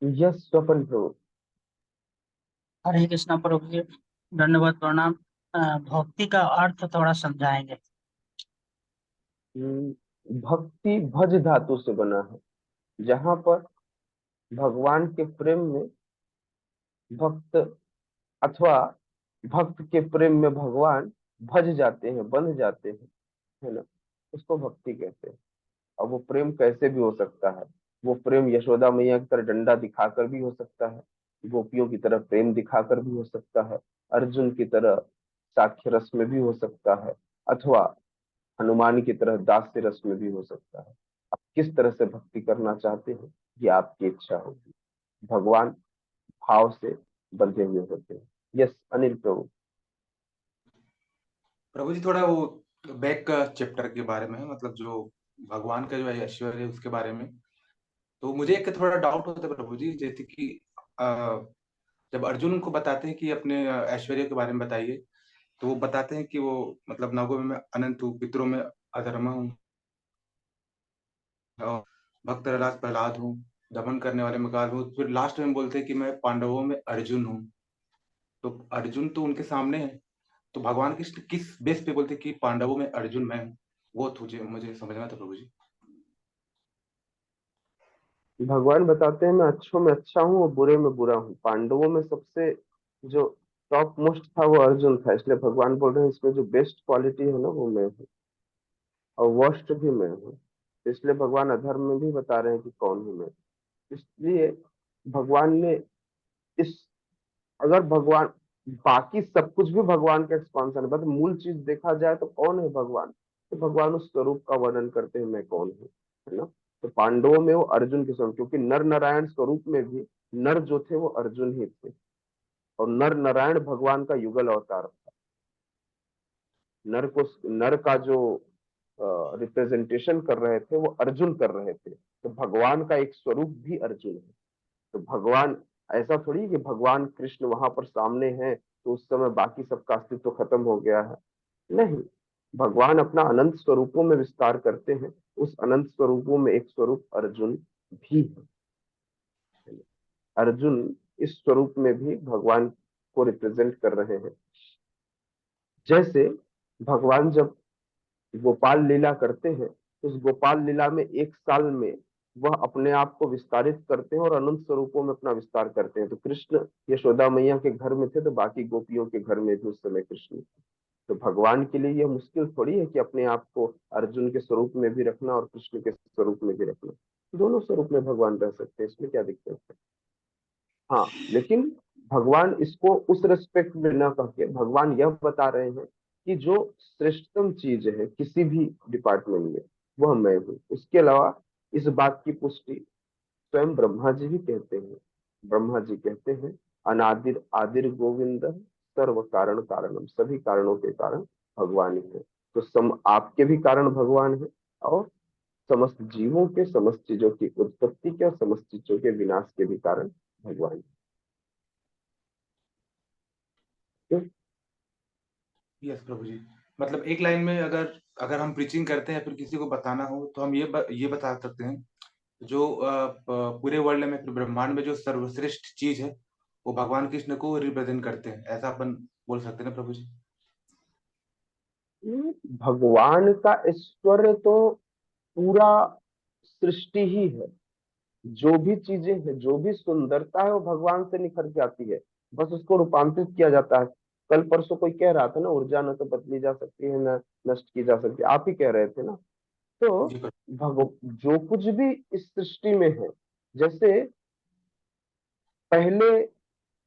यस स्वपन प्रभु। हरे कृष्णा प्रभु जी, धन्यवाद, प्रणाम। भक्ति का अर्थ थोड़ा समझाएंगे? भक्ति भज धातु से बना है, जहां पर भगवान के प्रेम में भक्त अथवा भक्त के प्रेम में भगवान भज जाते हैं, बंध जाते हैं, है ना, उसको भक्ति कहते हैं। अब वो प्रेम कैसे भी हो सकता है। वो प्रेम यशोदा मैया की तरह डंडा दिखाकर भी हो सकता है, गोपियों की तरह प्रेम दिखाकर भी हो सकता है, अर्जुन की तरह साख्य रस में भी हो सकता है, अथवा हनुमान की तरह दास्य रस में भी हो सकता है। आप किस तरह से भक्ति करना चाहते हैं, ये आपकी इच्छा होगी। भगवान भाव से बंधे हुए होते हैं। यस अनिल प्रभु। प्रभु जी थोड़ा वो बैक का चैप्टर के बारे में है, मतलब जो भगवान का जो है ऐश्वर्य है उसके बारे में। तो मुझे एक थोड़ा डाउट होता है प्रभु जी, जैसे कि जब अर्जुन को बताते हैं कि अपने ऐश्वर्य के बारे में बताइए, तो वो बताते हैं कि वो मतलब नवों में अनंत हूँ, पितरों में अधर्मा हूँ, और भक्त प्रहलाद प्रहलाद हूँ, दमन करने वाले में काल हूँ। फिर लास्ट में बोलते हैं कि मैं पांडवों में अर्जुन हूँ। तो अर्जुन तो उनके सामने है, तो भगवान कृष्ण किस बेस पे बोलते कि पांडवों में अर्जुन मैं हूँ? वो तुझे मुझे समझना था प्रभु जी। भगवान बताते हैं मैं अच्छों में अच्छा हूँ और बुरे में बुरा हूँ। पांडवों में सबसे जो टॉप मोस्ट था वो अर्जुन था, इसलिए भगवान बोल रहे हैं इसमें जो बेस्ट क्वालिटी है ना वो मैं हूँ, और वर्स्ट भी मैं हूँ। तो इसलिए भगवान अधर्म में भी बता रहे हैं कि कौन हूँ मैं। इसलिए भगवान ने इस, अगर भगवान, बाकी सब कुछ भी भगवान का एक्सपांशन है, बस मूल चीज देखा जाए तो कौन है भगवान, तो भगवान उस स्वरूप का वर्णन करते हैं मैं कौन हूँ, है ना। तो पांडवों में वो अर्जुन के स्वरूप, क्योंकि नर नारायण स्वरूप में भी नर जो थे वो अर्जुन ही थे, और नर नारायण भगवान का युगल अवतार था। नर को, नर का जो रिप्रेजेंटेशन कर रहे थे वो अर्जुन कर रहे थे, तो भगवान का एक स्वरूप भी अर्जुन है। तो भगवान, ऐसा थोड़ी कि भगवान कृष्ण वहां पर सामने हैं तो उस समय बाकी सबका अस्तित्व खत्म हो गया है, नहीं। भगवान अपना अनंत स्वरूपों में विस्तार करते हैं, उस अनंत स्वरूपों में एक स्वरूप अर्जुन भी है। अर्जुन इस स्वरूप में भी भगवान को रिप्रेजेंट कर रहे हैं। जैसे भगवान जब गोपाल लीला करते हैं, उस गोपाल लीला में एक साल में वह अपने आप को विस्तारित करते हैं और अनंत स्वरूपों में अपना विस्तार करते हैं। तो कृष्ण यशोदा मैया के घर में थे तो बाकी गोपियों के घर में भी उस समय कृष्ण थे। तो भगवान के लिए यह मुश्किल थोड़ी है कि अपने आप को अर्जुन के स्वरूप में भी रखना और कृष्ण के स्वरूप में भी रखना, दोनों स्वरूप में भगवान रह सकते हैं, इसमें क्या दिक्कत है। हाँ, लेकिन भगवान इसको उस रेस्पेक्ट में न कह के भगवान यह बता रहे हैं कि जो श्रेष्ठतम चीज है किसी भी डिपार्टमेंट में वह मैं हूँ। उसके अलावा इस बात की पुष्टि स्वयं ब्रह्मा जी भी कहते हैं। ब्रह्मा जी कहते हैं अनादिर आदिर गोविंद सर्व कारण कारणम, सभी कारणों के कारण भगवान ही है। तो आपके भी कारण भगवान है, और समस्त जीवों के, समस्त चीजों की उत्पत्ति के और समस्त चीजों के विनाश के भी कारण भगवान है। यस प्रभु जी। मतलब एक लाइन में अगर अगर हम प्रीचिंग करते हैं फिर किसी को बताना हो तो हम ये बता सकते हैं जो पूरे वर्ल्ड में, पूरे ब्रह्मांड में जो सर्वश्रेष्ठ चीज है वो भगवान कृष्ण को रिप्रेजेंट करते हैं, ऐसा अपन बोल सकते हैं ना प्रभु जी। भगवान का ऐश्वर्य तो पूरा सृष्टि ही है। जो भी चीजें हैं, जो भी सुंदरता है वो भगवान से निखर के आती है, बस उसको रूपांतरित किया जाता है। कल परसों कोई कह रहा था ना, ऊर्जा न तो बदली जा सकती है न नष्ट की जा सकती है, आप ही कह रहे थे ना। तो जो कुछ भी इस सृष्टि में है, जैसे पहले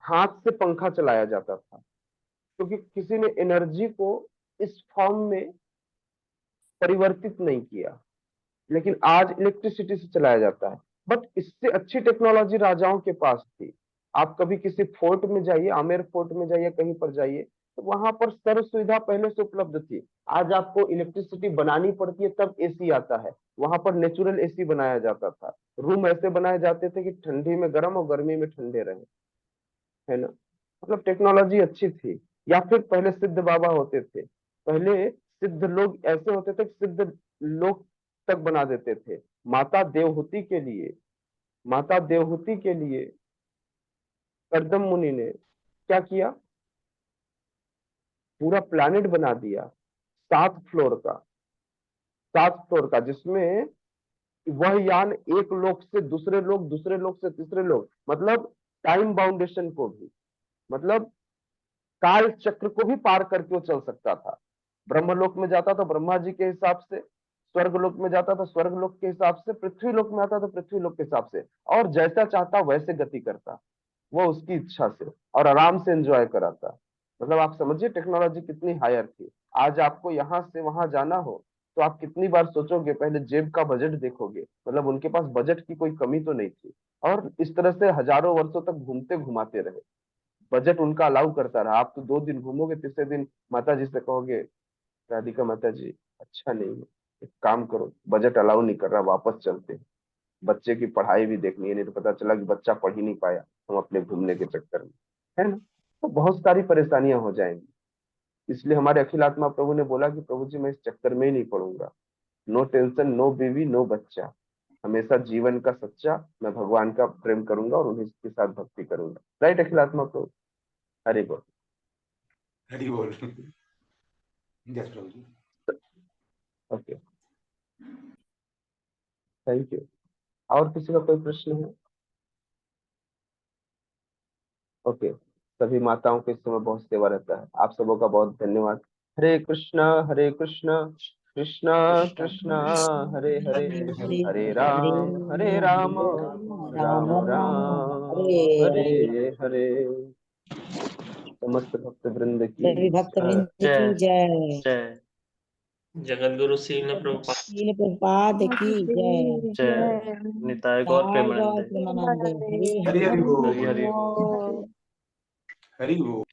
हाथ से पंखा चलाया जाता था क्योंकि किसी ने एनर्जी को इस फॉर्म में परिवर्तित नहीं किया, लेकिन आज इलेक्ट्रिसिटी से चलाया जाता है। बट इससे अच्छी टेक्नोलॉजी राजाओं के पास थी। आप कभी किसी फोर्ट में जाइए, आमेर फोर्ट में जाइए, कहीं पर जाइए, तो वहां पर सर्व सुविधा पहले से उपलब्ध थी। आज आपको इलेक्ट्रिसिटी बनानी पड़ती है तब एसी आता है, वहां पर नेचुरल एसी बनाया जाता था। रूम ऐसे बनाए जाते थे कि ठंडी में गर्म और गर्मी में ठंडे रहे, है ना। मतलब टेक्नोलॉजी अच्छी थी। या फिर पहले सिद्ध बाबा होते थे, पहले सिद्ध लोग ऐसे होते थे कि सिद्ध लोग तक बना देते थे। माता देवहूति के लिए, माता देवहूति के लिए करदम मुनि ने क्या किया, पूरा प्लैनेट बना दिया 7 फ्लोर का, 7 फ्लोर का, जिसमें वह यान एक लोक से दूसरे लोक, दूसरे लोक से तीसरे लोक, मतलब टाइम बाउंडेशन को भी, मतलब काल चक्र को भी पार करके वो चल सकता था। ब्रह्मलोक में जाता तो ब्रह्मा जी के हिसाब से, स्वर्ग लोक में जाता तो स्वर्ग लोक के हिसाब से, पृथ्वी लोक में आता तो पृथ्वी लोक के हिसाब से, और जैसा चाहता वैसे गति करता वो उसकी इच्छा से, और आराम से एंजॉय कराता। मतलब आप समझिए टेक्नोलॉजी कितनी हायर थी। आज आपको यहाँ से वहां जाना हो तो आप कितनी बार सोचोगे, पहले जेब का बजट देखोगे। मतलब उनके पास बजट की कोई कमी तो नहीं थी, और इस तरह से हजारों वर्षों तक घूमते घुमाते रहे। बजट उनका अलाउ करता रहा। आप तो 2 दिन घूमोगे, तीसरे दिन माता जी से कहोगे राधिका माता जी अच्छा नहीं है, एक काम करो बजट अलाउ नहीं कर रहा, वापस चलते हैं, बच्चे की पढ़ाई भी देखनी है, नहीं तो पता चला कि बच्चा पढ़ ही नहीं पाया हम अपने घूमने के चक्कर में, है ना। तो बहुत सारी परेशानियां हो जाएंगी। इसलिए हमारे अखिलात्मा प्रभु ने बोला कि प्रभु जी मैं इस चक्कर में ही नहीं पड़ूंगा। नो टेंशन, नो बीवी, नो बच्चा, हमेशा जीवन का सच्चा मैं भगवान का प्रेम करूंगा और उन्हीं के साथ भक्ति करूंगा। राइट अखिलात्मा प्रभु, हरि बोल। हरि बोल। Yes Prabhu ji. Okay, thank you. और किसी का कोई प्रश्न है? ओके, सभी माताओं के इस समय बहुत सेवा रहता है। आप सबों का बहुत धन्यवाद। हरे कृष्णा कृष्णा कृष्णा हरे हरे, हरे राम राम राम हरे हरे। समस्त भक्त वृंद की सभी भक्त जय। वृंद की जय। जय। जगत गुरु श्रील प्रभुपाद शील प्रभुपाद की जय। जय। निताय गौर जय गौर प्रेमानंदे। प्रेमानंदे। हरि हरि हरि हरि बोल। हरि हरि बोल। बोल। हरि बोल।